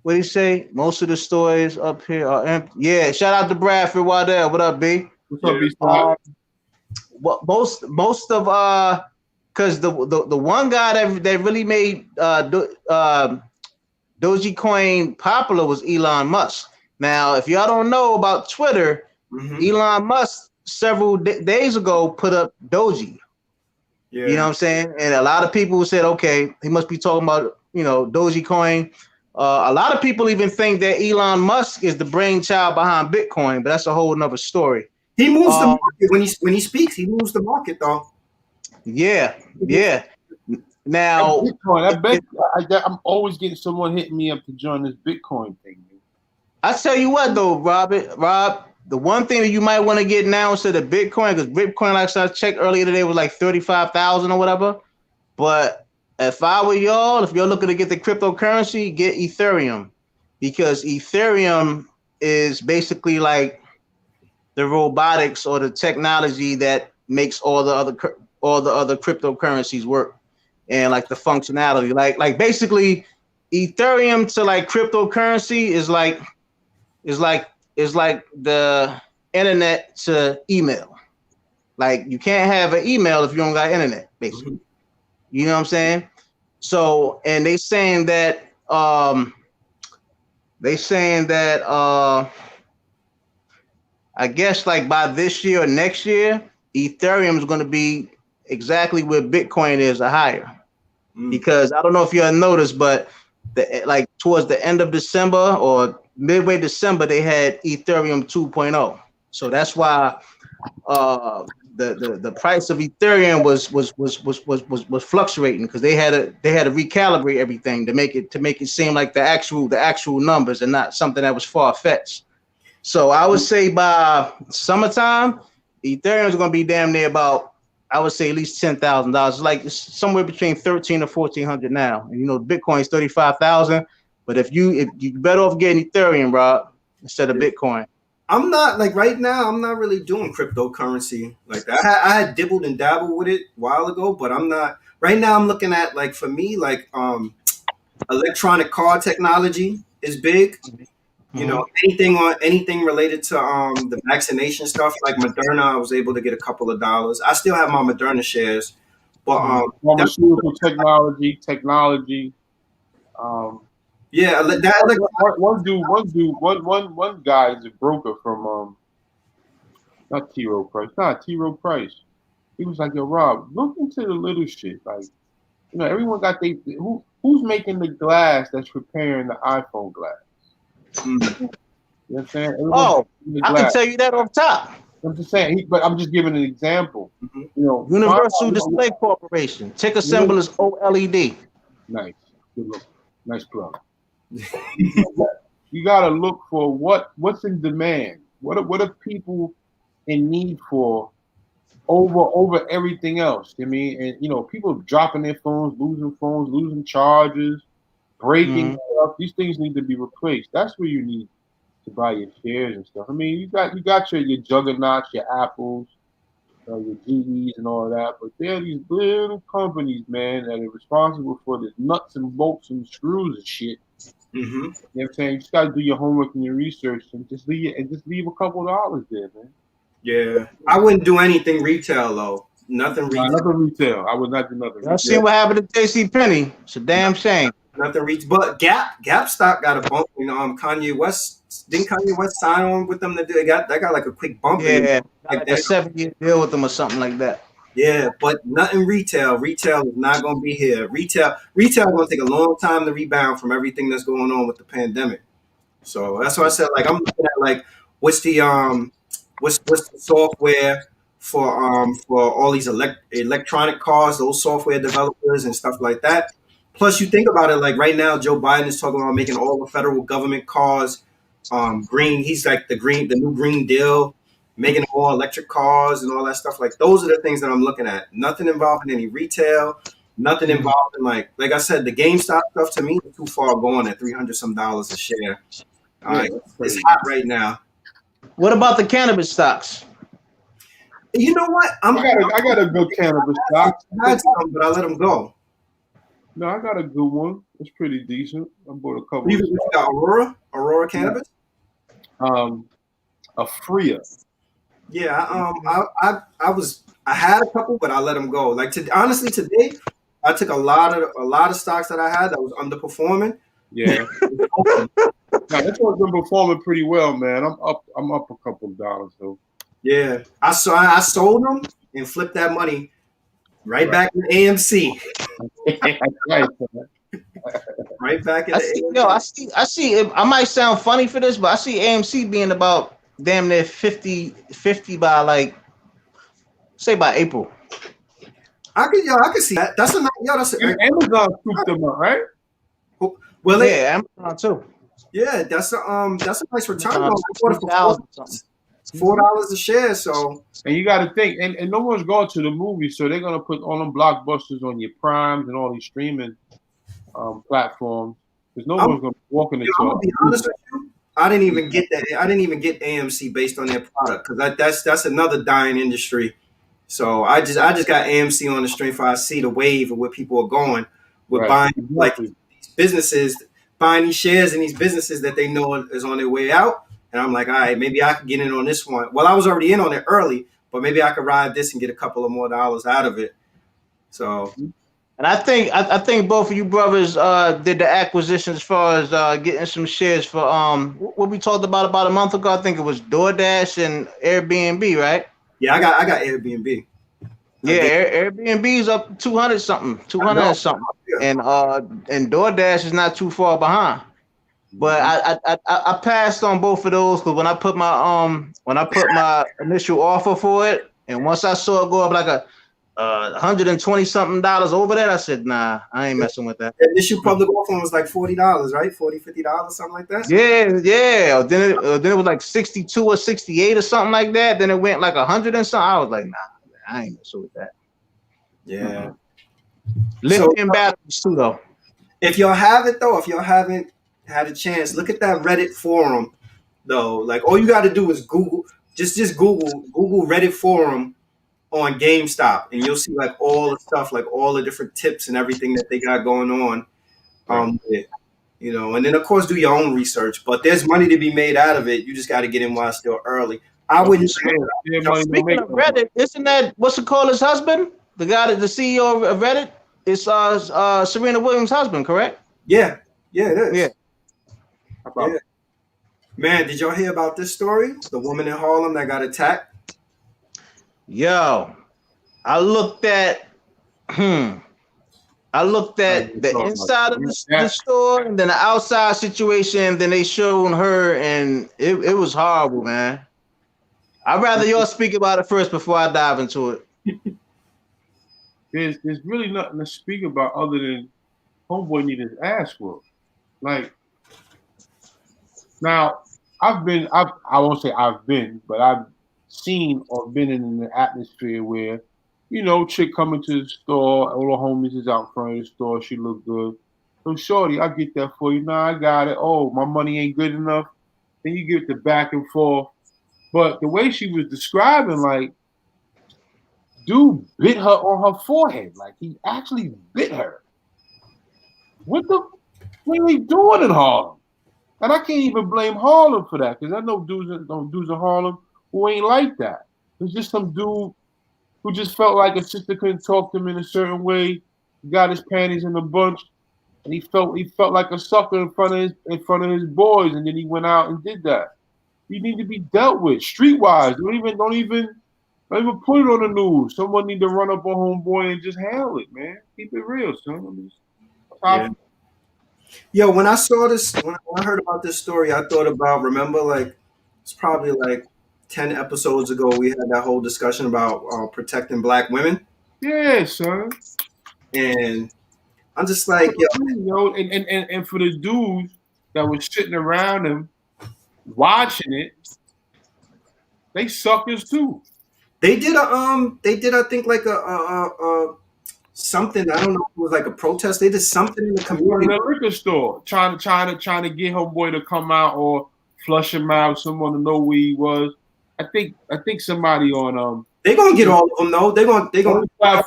Speaker 3: what do you say? Most of the stores up here are empty. Yeah, shout out to Bradford Waddell. What up, B?
Speaker 4: What's up, B-Side?
Speaker 3: What most of because the one guy that really made Dogecoin popular was Elon Musk. Now, if y'all don't know about Twitter, Elon Musk several days ago put up Doji.
Speaker 1: Yeah.
Speaker 3: You know what I'm saying? And a lot of people said, okay, he must be talking about, Dogecoin. A lot of people even think that Elon Musk is the brainchild behind Bitcoin, but that's a whole nother story.
Speaker 1: He moves the market when he speaks. He moves the market though.
Speaker 3: Yeah. Now,
Speaker 4: Bitcoin, I'm always getting someone hitting me up to join this Bitcoin thing. Man.
Speaker 3: I tell you what though, Rob, the one thing that you might want to get now instead of Bitcoin, because Bitcoin, like I checked earlier today, was like 35,000 or whatever. But if I were y'all, if you're looking to get the cryptocurrency, get Ethereum, because Ethereum is basically like the robotics or the technology that makes all the other cryptocurrencies work, and like the functionality, like basically Ethereum to like cryptocurrency is like the internet to email. Like you can't have an email if you don't got internet, basically. You know what I'm saying? So, and they saying that I guess like by this year or next year, Ethereum is going to be exactly where Bitcoin is or higher. Because I don't know if you noticed, but like towards the end of December or midway December, they had Ethereum 2.0. So that's why the price of Ethereum was fluctuating, because they had to recalibrate everything to make it seem like the actual numbers and not something that was far-fetched. So I would say by summertime, Ethereum is going to be damn near about, I would say, at least $10,000. Like it's somewhere between 1,300 to 1,400 now. And Bitcoin is 35,000. But if you better off getting Ethereum, Rob, instead of Bitcoin.
Speaker 1: I'm not like right now. I'm not really doing cryptocurrency like that. I had dibbled and dabbled with it a while ago, but I'm not right now. I'm looking at like for me like electronic car technology is big. Anything related to the vaccination stuff like Moderna. I was able to get a couple of dollars. I still have my Moderna shares, but
Speaker 4: pharmaceutical technology.
Speaker 1: Yeah,
Speaker 4: one guy is a broker from not T. Rowe Price. He was like, yo, Rob, look into the little shit. Like, everyone got who's making the glass that's repairing the iPhone glass? You know what I'm saying?
Speaker 3: I can tell you that off top.
Speaker 4: I'm just saying, but I'm just giving an example.
Speaker 3: Universal Display Corporation. Ticker symbol is OLED.
Speaker 4: Nice, good look, nice plug. You gotta look for what's in demand. What are people in need for over everything else? I mean, and people dropping their phones, losing charges, breaking stuff. These things need to be replaced. That's where you need to buy your shares and stuff. I mean, you got your juggernauts, your Apples, your GEs and all that, but there are these little companies, man, that are responsible for the nuts and bolts and screws and shit. You know what I'm saying? You just gotta do your homework and your research and just leave a couple of dollars there, man.
Speaker 1: Yeah, I wouldn't do anything retail though. Nothing retail.
Speaker 4: Nothing retail. I would not do nothing.
Speaker 3: Y'all seen what happened to JCPenney? It's a damn shame.
Speaker 1: Nothing retail. But Gap stock got a bump. Kanye West didn't Kanye West sign on with them to do? They got like a quick bump.
Speaker 3: Yeah, like a 7-year deal with them or something like that.
Speaker 1: Yeah, but nothing retail. Retail is not going to be here. Retail going to take a long time to rebound from everything that's going on with the pandemic. So that's why I said like I'm looking at like what's the what's the software for all these electronic cars, those software developers and stuff like that. Plus, you think about it like right now, Joe Biden is talking about making all the federal government cars green. He's like the new Green Deal, making all electric cars and all that stuff. Like those are the things that I'm looking at. Nothing involving any retail. Nothing involved in like I said, the GameStop stuff to me is too far going at $300 some a share. It's hot right now.
Speaker 2: What about the cannabis stocks?
Speaker 1: You know what?
Speaker 4: I got a good cannabis stock.
Speaker 1: I had some, but I let them go.
Speaker 4: No, I got a good one. It's pretty decent. I bought a couple.
Speaker 1: You got Aurora Cannabis.
Speaker 4: A Freya.
Speaker 1: Yeah, I had a couple, but I let them go. Like honestly, today I took a lot of stocks that I had that was underperforming.
Speaker 4: Yeah. Now, this one's been performing pretty well, man. I'm up a couple of dollars though.
Speaker 1: Yeah, I sold them and flipped that money right back in AMC.
Speaker 4: Right.
Speaker 1: Right back in AMC.
Speaker 2: I see. I might sound funny for this, but I see AMC being about damn near 50 by like, say by April.
Speaker 1: I can see that. That's
Speaker 4: Amazon scooped them up, right?
Speaker 1: Well,
Speaker 2: yeah, Amazon too.
Speaker 1: Yeah, that's a nice return. $4 a share. So,
Speaker 4: and you got to think, and no one's going to the movies, so they're gonna put all them blockbusters on your primes and all these streaming platforms. Because no one's gonna walk in the
Speaker 1: I'm gonna be honest with you. I didn't even get that. I didn't even get AMC based on their product because that's another dying industry. So I just got AMC on the strength. I see the wave of where people are going with buying like these businesses, buying these shares in these businesses that they know is on their way out. And I'm like, all right, maybe I could get in on this one. Well, I was already in on it early, but maybe I could ride this and get a couple of more dollars out of it. So,
Speaker 2: and I think both of you brothers did the acquisition as far as getting some shares for what we talked about a month ago. I think it was DoorDash and Airbnb, right?
Speaker 1: Yeah, I got Airbnb.
Speaker 2: Yeah, Airbnb is up 200 something, and DoorDash is not too far behind. But I passed on both of those because when I put my initial offer for it, and once I saw it go up like a $120 something over that, I said, nah, I ain't messing with that.
Speaker 1: The initial public offer was like $40, right? $50, something like that.
Speaker 2: Yeah. Then it was like 62 or 68 or something like that. Then it went like 100 and something. I was like, nah, I ain't messing with that.
Speaker 1: Yeah.
Speaker 2: Lithium batteries too, though.
Speaker 1: If y'all haven't had a chance, look at that Reddit forum, though. Like all you got to do is Google, just Google Reddit forum on GameStop, and you'll see like all the stuff, like all the different tips and everything that they got going on. You know, and then of course do your own research. But there's money to be made out of it. You just got to get in while it's still early. I wouldn't.
Speaker 2: Speaking of Reddit, isn't that what's it called? His husband, the guy that the CEO of Reddit, is Serena Williams' husband, correct?
Speaker 1: Yeah, it is.
Speaker 2: Yeah.
Speaker 1: Yeah. Man, did y'all hear about this story? The woman in Harlem that got attacked?
Speaker 2: Yo, I looked at the inside of the store and then the outside situation. Then they showed her, and it was horrible, man. I'd rather y'all speak about it first before I dive into it.
Speaker 4: There's really nothing to speak about other than homeboy needed his ass whooped. Like, now I won't say I've been, but I've seen or been in an atmosphere where, you know, chick coming to the store, all the homies is out front of the store, she look good. So shorty, I'll get that for you. Nah, I got it. Oh, my money ain't good enough. Then you get the back and forth. But the way she was describing, like, dude bit her on her forehead. Like, he actually bit her. What are we doing in Harlem? And I can't even blame Harlem for that, because I know dudes in Harlem who ain't like that. It's just some dude who just felt like a sister couldn't talk to him in a certain way, got his panties in a bunch, and he felt like a sucker in front of his boys, and then he went out and did that. You need to be dealt with streetwise. Don't even Not even put it on the news. Someone need to run up on homeboy and just handle it, man. Keep it real, son.
Speaker 1: Yeah. Yo, when I saw this, when I heard about this story, I thought about, remember, like, it's probably like 10 episodes ago, we had that whole discussion about protecting black women.
Speaker 4: Yeah, son.
Speaker 1: And I'm just like,
Speaker 4: yo, and for the dudes that was sitting around him watching it, they suckers too.
Speaker 1: They did I think like a something, I don't know if it was like a protest. They did something in the community.
Speaker 4: In a liquor store, trying to get homeboy to come out or flush him out, someone to know where he was. I think somebody on
Speaker 1: they're gonna get all of them though. They're gonna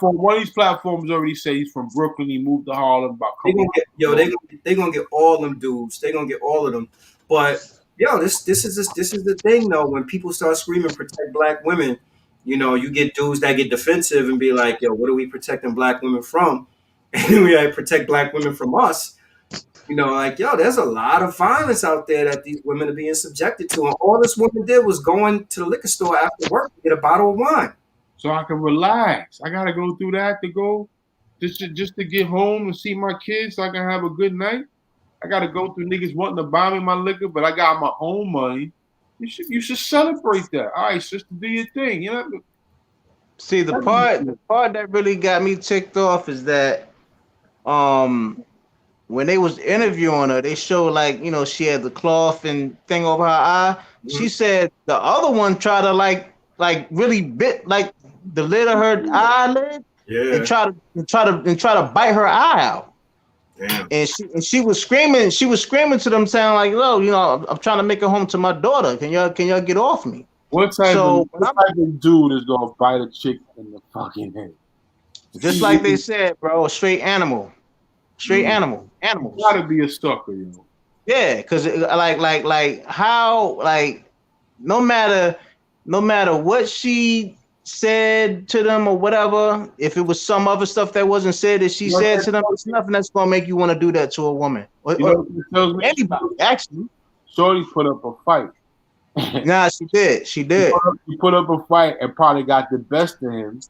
Speaker 4: one of these platforms already say he's from Brooklyn, he moved to Harlem
Speaker 1: they're gonna get all them dudes. They're gonna get all of them. But yo, this is the thing though. When people start screaming protect black women, you know, you get dudes that get defensive and be like, yo, what are we protecting black women from? And we like protect black women from us. You know, like, yo, there's a lot of violence out there that these women are being subjected to. And all this woman did was going to the liquor store after work to get a bottle of wine.
Speaker 4: So I can relax. I gotta go through that to go just to get home and see my kids so I can have a good night. I gotta go through niggas wanting to buy me my liquor, but I got my own money. You should celebrate that. All right, sister, do your thing. You know.
Speaker 2: See, the part that really got me ticked off is that when they was interviewing her, they showed like, you know, she had the cloth and thing over her eye. Mm-hmm. She said the other one tried to like really bit like the lid of her eyelid, and try to bite her eye out.
Speaker 1: Damn.
Speaker 2: And she was screaming to them, saying like, "Yo, you know, I'm trying to make it home to my daughter. Can y'all get off me?"
Speaker 4: What type of dude is gonna bite a chick in the fucking head?
Speaker 2: Just like they said, bro, a straight animal. Straight animals.
Speaker 4: You gotta be a sucker, you know.
Speaker 2: Yeah, because like how, like, no matter what she said to them or whatever, if it was some other stuff that wasn't said that she said to them, it's nothing that's gonna make you want to do that to a woman or anybody. Actually,
Speaker 4: Shorty put up a fight.
Speaker 2: Nah, she did. She
Speaker 4: put up a fight and probably got the best of him.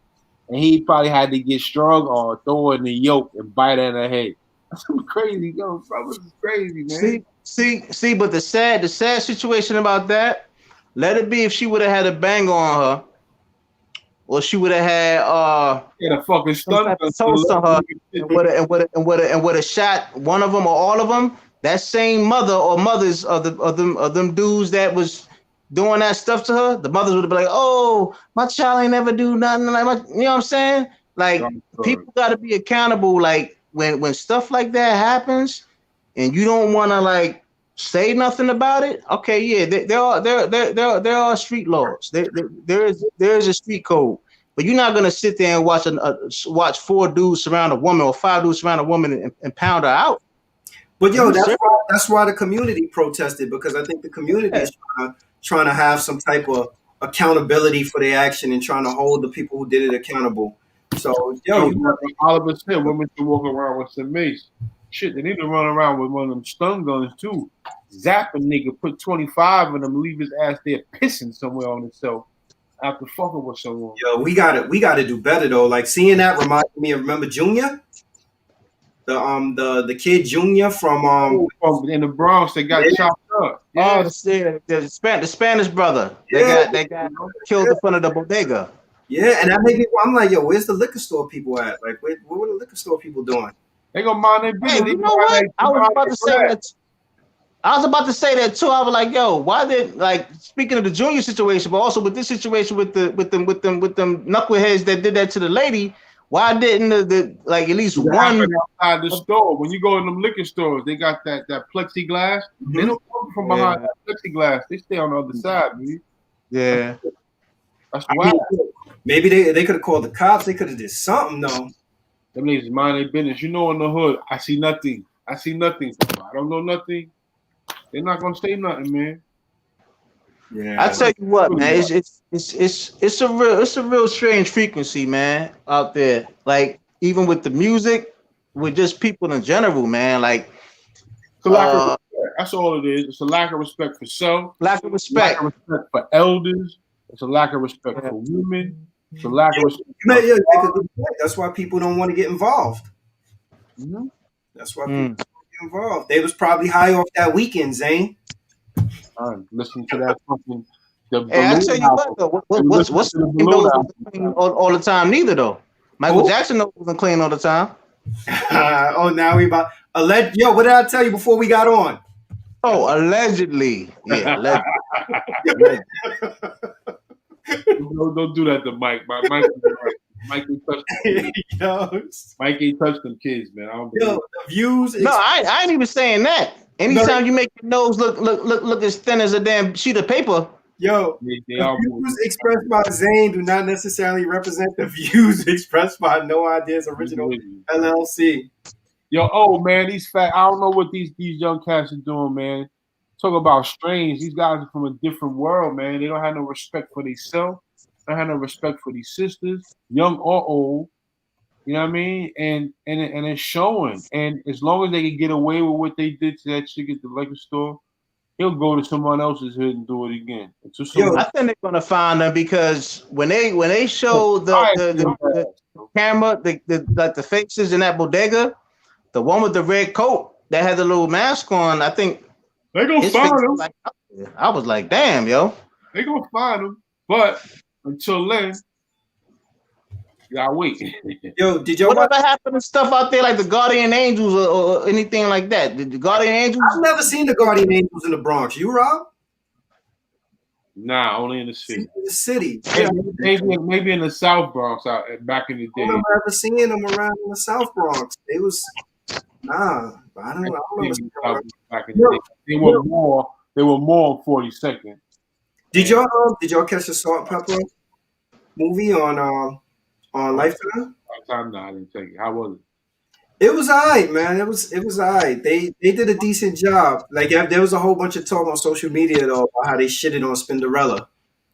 Speaker 4: And he probably had to get strong or throw in the yoke and bite at her head. That's crazy, yo. Brothers is crazy, man.
Speaker 2: See, but the sad situation about that, let it be if she would have had a bang on her, or she would have had
Speaker 4: a fucking stun
Speaker 2: toast on her, and would have shot one of them or all of them. That same mother or mothers of them dudes that was doing that stuff to her, the mothers would have been like, "Oh, my child ain't never do nothing like my," you know what I'm saying? Like, people got to be accountable. Like when stuff like that happens, and you don't want to like say nothing about it. Okay, yeah, there are street laws. There is a street code, but you're not gonna sit there and watch 4 dudes surround a woman or 5 dudes surround a woman and pound her out.
Speaker 1: But yo, that's why the community protested, because I think the community is trying to have some type of accountability for their action and trying to hold the people who did it accountable. So, yo,
Speaker 4: Oliver said women should walk around with some mace. Shit, they need to run around with one of them stun guns too. Zap a nigga, put 25 in them, leave his ass there pissing somewhere on himself after fucking with someone.
Speaker 1: Yo, we gotta do better though. Like, seeing that reminded me of, remember Junior? The kid Junior from
Speaker 4: in the Bronx that got chopped up.
Speaker 2: Yeah. Oh, the Spanish brother. They got killed in front of the bodega.
Speaker 1: Yeah, and that made me. I'm like, yo, where's the liquor store people at? Like, what were the liquor store people doing?
Speaker 4: They gonna mind their business.
Speaker 2: Hey, you know what? I was about to say that too. I was like, yo, why did, like, speaking of the Junior situation, but also with this situation with them knuckleheads that did that to the lady. Why didn't the like at least one
Speaker 4: outside the store? When you go in them liquor stores, they got that plexiglass. Mm-hmm. They don't come from behind that plexiglass. They stay on the other side, man.
Speaker 2: Yeah,
Speaker 4: that's why.
Speaker 1: Maybe they could have called the cops. They could have did something though.
Speaker 4: Them niggas mind their business. You know, in the hood, I see nothing. I don't know nothing. They're not gonna say nothing, man.
Speaker 2: Yeah, I tell you what, man, it's a real strange frequency, man, out there. Like, even with the music, with just people in general, man. Like,
Speaker 4: that's all it is. It's a lack of respect for self.
Speaker 2: Lack of respect
Speaker 4: for elders. It's a lack of respect for women. It's a lack of respect.
Speaker 1: You make a good point. That's why people don't want to get involved.
Speaker 4: Mm-hmm.
Speaker 1: That's why people don't get involved. They was probably high off that Weeknd, Zane.
Speaker 4: Listen to that fucking.
Speaker 3: Hey, I tell you what though, what's the nose wasn't clean all the time neither though. Michael Jackson nose wasn't clean all the time.
Speaker 1: Now we about Yo, what did I tell you before we got on?
Speaker 3: Oh, allegedly. Yeah, allegedly.
Speaker 4: Don't do that to Mike. Mike ain't touched them kids. Mike ain't touched them kids, man. I don't
Speaker 1: the views.
Speaker 3: No, I ain't even saying that. Anytime you make your nose look as thin as a damn sheet of paper.
Speaker 1: Yo, the views expressed by Zane do not necessarily represent the views expressed by No Ideas Original LLC.
Speaker 4: Yo, man, I don't know what these young cats are doing, man. Talk about strange. These guys are from a different world, man. They don't have no respect for themselves. They don't have no respect for these sisters, young or old. You know what I mean? And it's showing. And as long as they can get away with what they did to that chick at the liquor store, he'll go to someone else's hood and do it again.
Speaker 3: I think they're gonna find them because when they show the camera, the faces in that bodega, the one with the red coat that had the little mask on, I think
Speaker 4: they gonna find him.
Speaker 3: I was like, damn, yo.
Speaker 4: They gonna find him, but until then, you gotta wait.
Speaker 1: Yo, did y'all
Speaker 3: whatever happened to stuff out there like the Guardian Angels or anything like that? Did the Guardian Angels?
Speaker 1: I've never seen the Guardian Angels in the Bronx. You, Rob?
Speaker 4: Nah, only in the city.
Speaker 1: In the city.
Speaker 4: Maybe in the South Bronx back in the day.
Speaker 1: I don't remember ever seeing them around in the South Bronx. They was I don't know.
Speaker 4: Back in the day. They were more on 42nd.
Speaker 1: Did y'all catch the Salt and Pepper movie on Lifetime?
Speaker 4: Lifetime, no, I didn't take it. How was it?
Speaker 1: It was alright, man. It was alright. They did a decent job. Like there was a whole bunch of talk on social media though about how they shitted on Spinderella.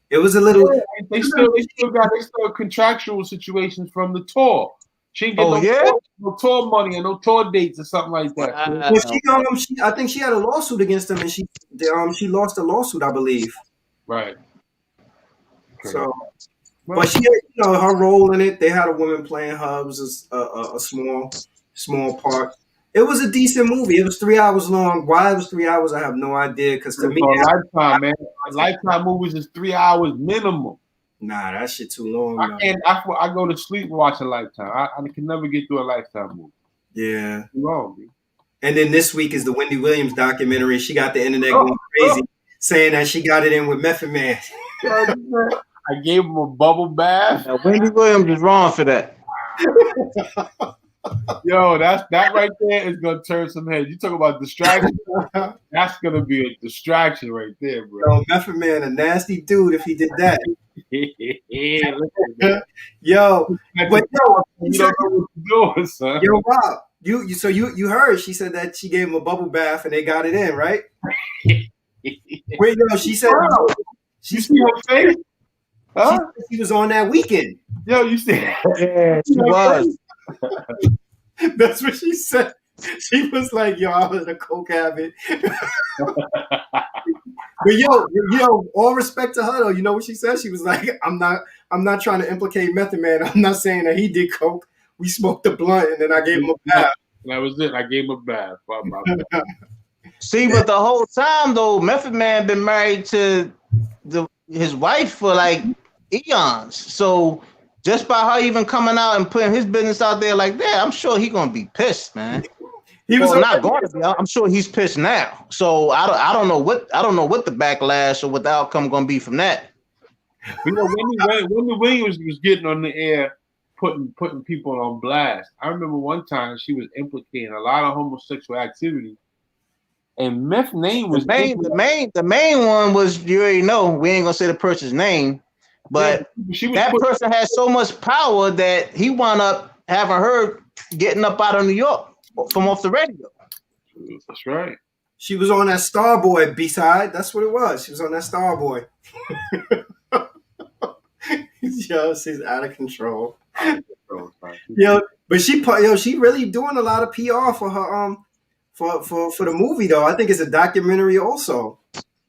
Speaker 1: It was a little.
Speaker 4: They still got contractual situations from the tour. She didn't get no tour money or no tour dates or something like that.
Speaker 1: I think she had a lawsuit against them, and she lost a lawsuit, I believe.
Speaker 4: Right.
Speaker 1: So, but she, her role in it. They had a woman playing Hubs as a small part. It was a decent movie. It was 3 hours long. Why it was 3 hours, I have no idea. Because to me,
Speaker 4: Lifetime, man, Lifetime movies is 3 hours minimum.
Speaker 1: Nah, that shit too long.
Speaker 4: I go to sleep watching Lifetime. I can never get through a Lifetime movie.
Speaker 1: Yeah.
Speaker 4: Too long, dude.
Speaker 1: And then this week is the Wendy Williams documentary. She got the internet going crazy, saying that she got it in with Method Man.
Speaker 4: I gave him a bubble bath.
Speaker 3: Now, Wendy Williams is wrong for that.
Speaker 4: Yo, that right there is gonna turn some heads. You talk about distraction. That's gonna be a distraction right there, bro.
Speaker 1: Yo, Method Man, a nasty dude if he did that. Yo, but
Speaker 4: you don't know what you're doing, son.
Speaker 1: Yo, Rob, you heard she said that she gave him a bubble bath and they got it in, right? Wait, no, she said
Speaker 4: you see her face? Huh?
Speaker 1: She was on that Weeknd.
Speaker 4: Yo, you see?
Speaker 3: Yeah, she was.
Speaker 1: That's what she said. She was like, "Yo, I was in a coke habit." But yo, all respect to her though. You know what she said? She was like, I'm not trying to implicate Method Man. I'm not saying that he did coke. We smoked a blunt and then I gave him a bath.
Speaker 4: That was it. I gave him a bath.
Speaker 3: See, but the whole time though, Method Man been married to his wife for like eons. So just by her even coming out and putting his business out there like that, I'm sure he's gonna be pissed, man. He was not going to be. I'm sure he's pissed now. So I don't know what the backlash or what the outcome going to be from that.
Speaker 4: You know, when Williams was getting on the air, putting people on blast. I remember one time she was implicating a lot of homosexual activity, and Meth's name was
Speaker 3: the main one was, you already know. We ain't gonna say the person's name, but that person had so much power that he wound up having her getting up out of New York. From off the radio.
Speaker 4: That's right.
Speaker 1: She was on that Starboy B-side. That's what it was. She was on that Starboy. Yo, she's out of control. Yo, but she really doing a lot of PR for her for the movie though. I think it's a documentary also.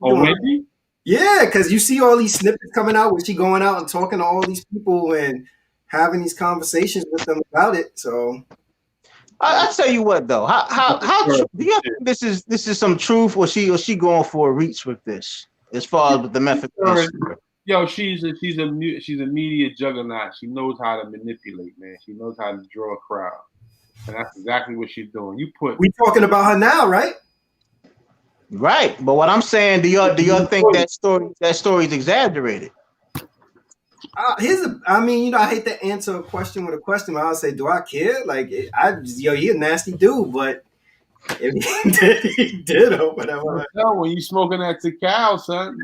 Speaker 4: Oh, maybe?
Speaker 1: Yeah, because you see all these snippets coming out where she going out and talking to all these people and having these conversations with them about it. So
Speaker 3: I tell you what though, how do you think this is some truth, or she going for a reach with this as far as with the Method Man story?
Speaker 4: Yo, she's a media juggernaut. She knows how to manipulate, man. She knows how to draw a crowd, and that's exactly what she's doing.
Speaker 1: We talking about her now, right?
Speaker 3: Right, but what I'm saying, do y'all think that story is exaggerated?
Speaker 1: I mean, I hate to answer a question with a question, but I'll say, do I care? Like, he a nasty dude, but if he did or whatever.
Speaker 4: When you smoking that Tecal, son.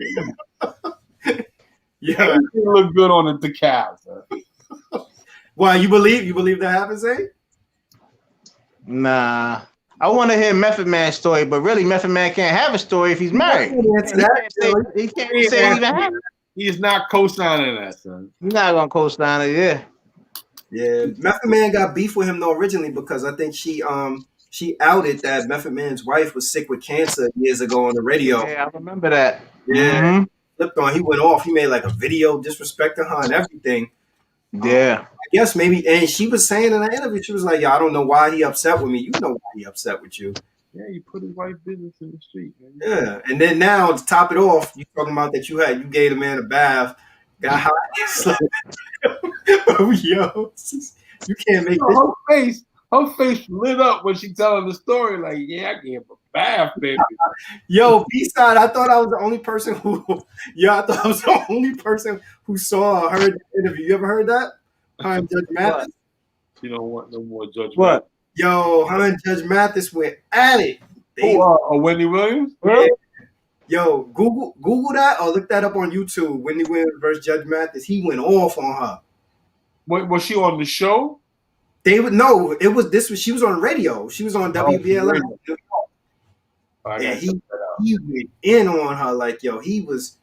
Speaker 1: Yeah,
Speaker 4: you look good on the Tecal, son.
Speaker 1: Why, you believe that happens, eh?
Speaker 3: Nah. I want to hear Method Man's story, but really, Method Man can't have a story if he's married. He can't say it even happened.
Speaker 4: He's not co-signing that, son.
Speaker 3: He's not gonna co-sign it, yeah.
Speaker 1: Yeah, Method Man got beef with him though originally because I think she outed that Method Man's wife was sick with cancer years ago on the radio.
Speaker 3: Yeah, I remember that.
Speaker 1: Yeah, flipped on. He went off. He made like a video disrespecting her and everything.
Speaker 3: Yeah.
Speaker 1: I guess maybe, and she was saying in the interview, she was like, "Yeah, I don't know why he upset with me. You know why he upset with you."
Speaker 4: Yeah, you put his wife's business in the street, man.
Speaker 1: Yeah, and then now to top it off, you talking about that you gave the man a bath, got hot. Oh, yo, you can't make this.
Speaker 4: Her face lit up when she telling the story. Like, yeah, I gave him a bath, baby.
Speaker 1: Yo, B-side, I thought I was the only person who. Yeah, I thought I was the only person who heard the interview. You ever heard that? Her and Judge Mathis.
Speaker 4: She don't want no more Judge
Speaker 3: What?
Speaker 4: Mathis.
Speaker 1: Yo, her and Judge Mathis went at it.
Speaker 4: Wendy Williams?
Speaker 1: Yeah. Yo, Google that or look that up on YouTube. Wendy Williams versus Judge Mathis. He went off on her.
Speaker 4: Was she on the show?
Speaker 1: She was on radio. She was on WBLM. Yeah, he went in on her like, yo, he
Speaker 4: don't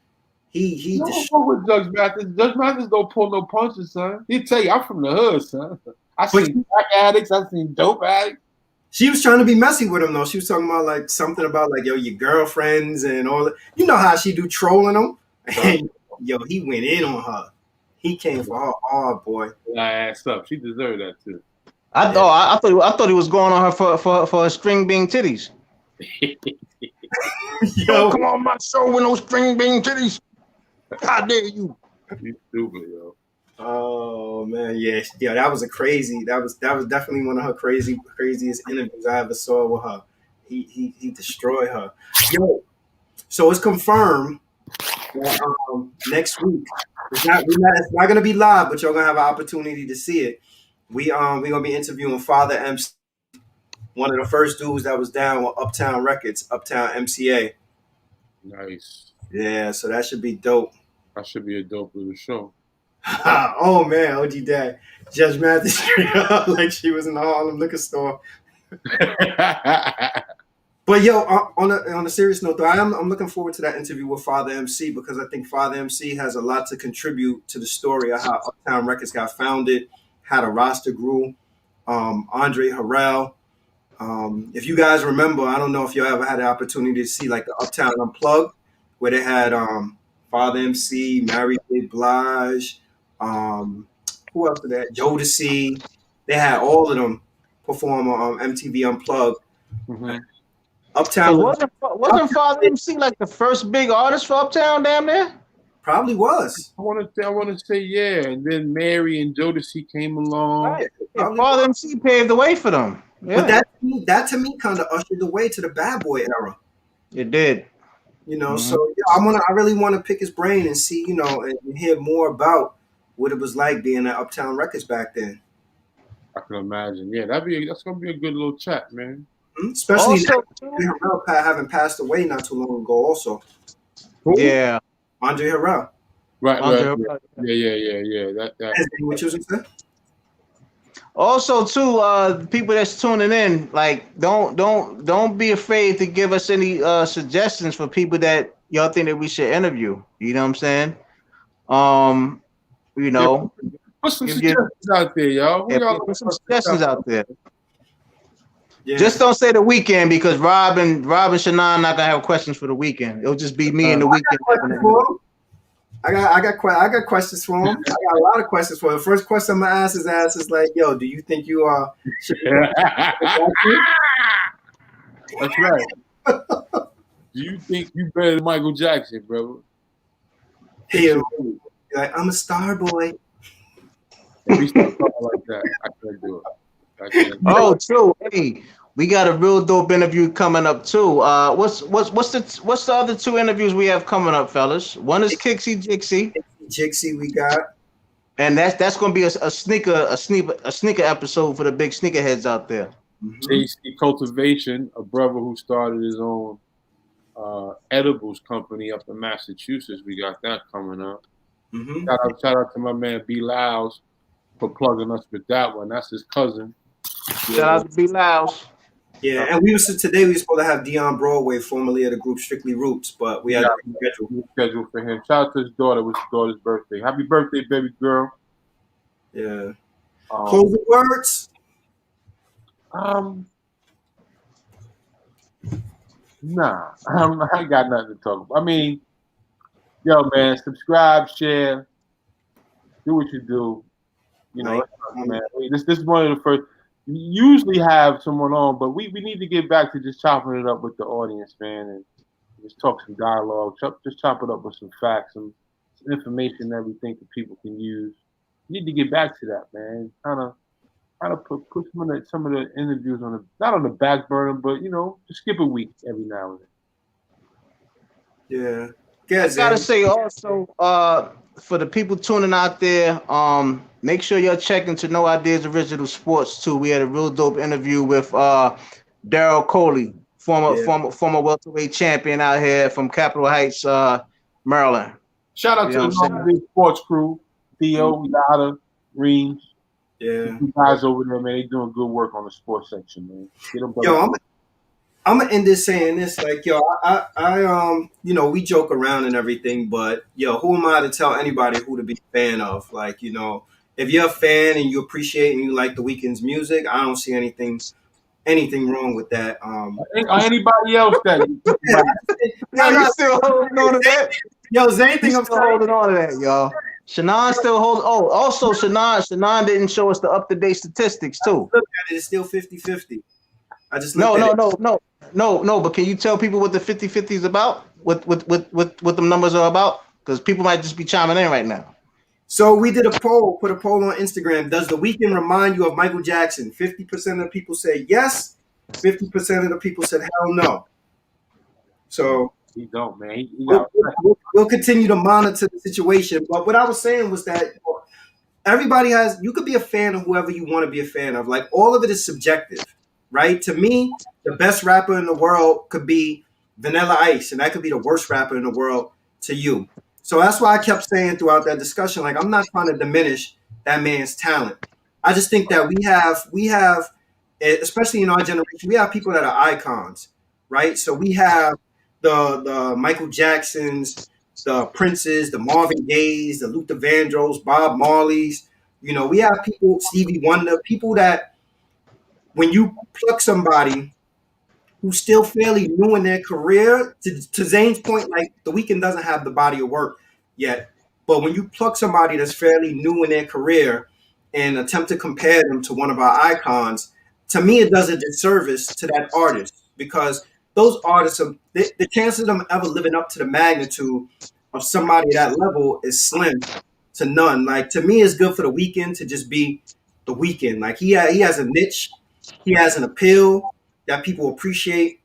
Speaker 4: with Judge Mathis. Judge Mathis don't pull no punches, son. He'll tell you, I'm from the hood, son. I seen crack addicts, I seen dope addicts.
Speaker 1: She was trying to be messy with him though. She was talking about like something about like, yo, your girlfriends and all that. You know how she do trolling them? And yo, he went in on her. He came for her hard, boy.
Speaker 4: Ass up. She deserved that too.
Speaker 3: I thought he was going on her for a string bean titties. Yo, come on my show with no string bean titties. How dare you?
Speaker 4: You stupid, yo.
Speaker 1: Oh man, yeah, that was definitely one of her craziest interviews I ever saw with her. He destroyed her. Yo, so it's confirmed that next week it's not gonna be live, but you're gonna have an opportunity to see it. We're gonna be interviewing Father MC, one of the first dudes that was down with Uptown Records, Uptown MCA.
Speaker 4: Nice.
Speaker 1: Yeah, so that should be dope.
Speaker 4: That should be a dope little show.
Speaker 1: Oh man, OG Dad, Judge Mathis like she was in the Harlem liquor store. But yo, on a serious note, though, I'm looking forward to that interview with Father MC because I think Father MC has a lot to contribute to the story of how Uptown Records got founded, how the roster grew. Andre Harrell. If you guys remember, I don't know if you ever had the opportunity to see like the Uptown Unplugged, where they had Father MC, Mary J. Blige, who else did that? Jodeci. They had all of them perform on MTV Unplugged.
Speaker 4: Mm-hmm.
Speaker 1: Uptown
Speaker 3: wasn't Father MC like the first big artist for Uptown, damn near?
Speaker 1: Probably was.
Speaker 4: I want to say yeah, and then Mary and Jodeci came along.
Speaker 3: Right. Yeah, Father MC paved the way for them. Yeah.
Speaker 1: But that to me kind of ushered the way to the Bad Boy era.
Speaker 3: It did.
Speaker 1: So yeah, I really want to pick his brain and see, and hear more about what it was like being at Uptown Records back then.
Speaker 4: I can imagine. Yeah, that's gonna be a good little chat, man.
Speaker 1: Mm-hmm. Especially Harrell having passed away not too long ago. Also,
Speaker 3: yeah,
Speaker 1: Andre Harrell.
Speaker 4: Right. Yeah. That.
Speaker 1: What you was gonna say?
Speaker 3: Also, too, people that's tuning in, like, don't be afraid to give us any suggestions for people that y'all think that we should interview. You know what I'm saying?
Speaker 4: Put some suggestions out there, y'all.
Speaker 3: Put some suggestions out there.
Speaker 1: Yeah.
Speaker 2: Just don't say the Weeknd because Rob and Shannon not gonna have questions for the Weeknd. It'll just be me and the Weeknd.
Speaker 1: I got questions for him. I got a lot of questions for him. The first question I'm gonna ask his ass is like, "Yo, do you think you are?"
Speaker 4: That's right. Do you think you better than Michael Jackson, brother?
Speaker 1: Hey, like, I'm a star boy.
Speaker 4: If he starts talking like that, I can't do it.
Speaker 2: Oh, true. Hey, we got a real dope interview coming up too. What's the other two interviews we have coming up, fellas? One is Kixie
Speaker 1: Jixie, we got,
Speaker 2: and that's gonna be a sneaker episode for the big sneakerheads out there.
Speaker 4: JC Cultivation, a brother who started his own edibles company up in Massachusetts. We got that coming up. Shout out to my man B. Lyles for plugging us with that one. That's his cousin.
Speaker 2: Shout out to B. Lyles.
Speaker 1: Yeah, and today we were supposed to have Dion Broadway, formerly of the group Strictly Roots, but we had to
Speaker 4: reschedule for him. Shout out to his daughter. It was his daughter's birthday. Happy birthday, baby girl.
Speaker 1: Yeah. Closing words?
Speaker 4: Nah, I got nothing to talk about. I mean, yo, man, subscribe, share, do what you do. You know, man. This is one of the first. We usually have someone on, but we need to get back to just chopping it up with the audience, man, and just talk some dialogue. Just chop it up with some facts, some information that we think that people can use. We need to get back to that, man. Kind of put some of the interviews on not on the back burner, but you know, just skip a week every now
Speaker 1: then.
Speaker 4: Yeah.
Speaker 1: Yeah.
Speaker 2: I gotta say also, for the people tuning out there, make sure you're checking to No Ideas Original Sports too. We had a real dope interview with Daryl Coley, former welterweight champion out here from Capitol Heights, Maryland.
Speaker 4: Shout out to the No Ideas Sports crew, Theo, Yada, Reams.
Speaker 1: Yeah,
Speaker 4: you guys over there, man, they doing good work on the sports section, man.
Speaker 1: Yo, I'm gonna end this saying this, like, yo, I you know, we joke around and everything, but yo, who am I to tell anybody who to be a fan of? Like, you know, if you're a fan and you appreciate and you like the Weeknd's music, I don't see anything wrong with that.
Speaker 4: Anybody else that
Speaker 2: you still holding on to that?
Speaker 1: Yo, is there anything I'm
Speaker 2: still holding on to that, y'all? Shannon still holds. Oh, also Shannon didn't show us the up-to-date statistics too.
Speaker 1: Look at it, it's still 50-50. I just
Speaker 2: no. But can you tell people what the 50-50 is about? What the numbers are about? Because people might just be chiming in right now.
Speaker 1: So we did a poll, put a poll on Instagram. Does the Weeknd remind you of Michael Jackson? 50% of the people said yes. 50% of the people said hell no. So
Speaker 4: he don't, man.
Speaker 1: We'll continue to monitor the situation. But what I was saying was that everybody you could be a fan of whoever you want to be a fan of. Like, all of it is subjective, right? To me, the best rapper in the world could be Vanilla Ice, and that could be the worst rapper in the world to you. So that's why I kept saying throughout that discussion, like, I'm not trying to diminish that man's talent. I just think that we have, especially in our generation, we have people that are icons, right? So we have the Michael Jacksons, the Princes, the Marvin Gayes, the Luther Vandross, Bob Marleys. You know, we have people, Stevie Wonder, people that when you pluck somebody who's still fairly new in their career, to Zane's point, like, the Weeknd doesn't have the body of work yet. But when you pluck somebody that's fairly new in their career and attempt to compare them to one of our icons, to me, it does a disservice to that artist, because those artists, the chances of them ever living up to the magnitude of somebody at that level is slim to none. Like, to me, it's good for the Weeknd to just be the Weeknd. Like, he has a niche, he has an appeal that people appreciate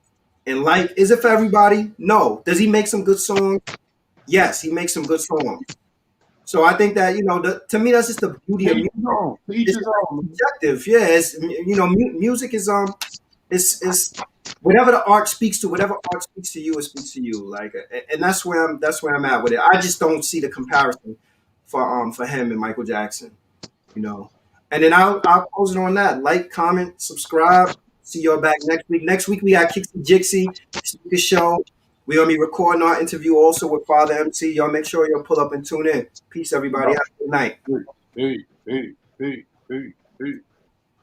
Speaker 1: and like. Is it for everybody? No. Does he make some good songs? Yes, he makes some good songs. So I think that, you know, to me, that's just the beauty of music. It's subjective. Yeah, it's, you know, music is it's whatever the art speaks to, whatever art speaks to you, it speaks to you. Like, and that's where I'm at with it. I just don't see the comparison for him and Michael Jackson, you know. And then I'll close it on that. Like, comment, subscribe. See y'all back next week. Next week we got Kixie Jixie Speaker Show. We're gonna be recording our interview also with Father MC. Y'all make sure y'all pull up and tune in. Peace, everybody. Have a good night.
Speaker 4: Hey.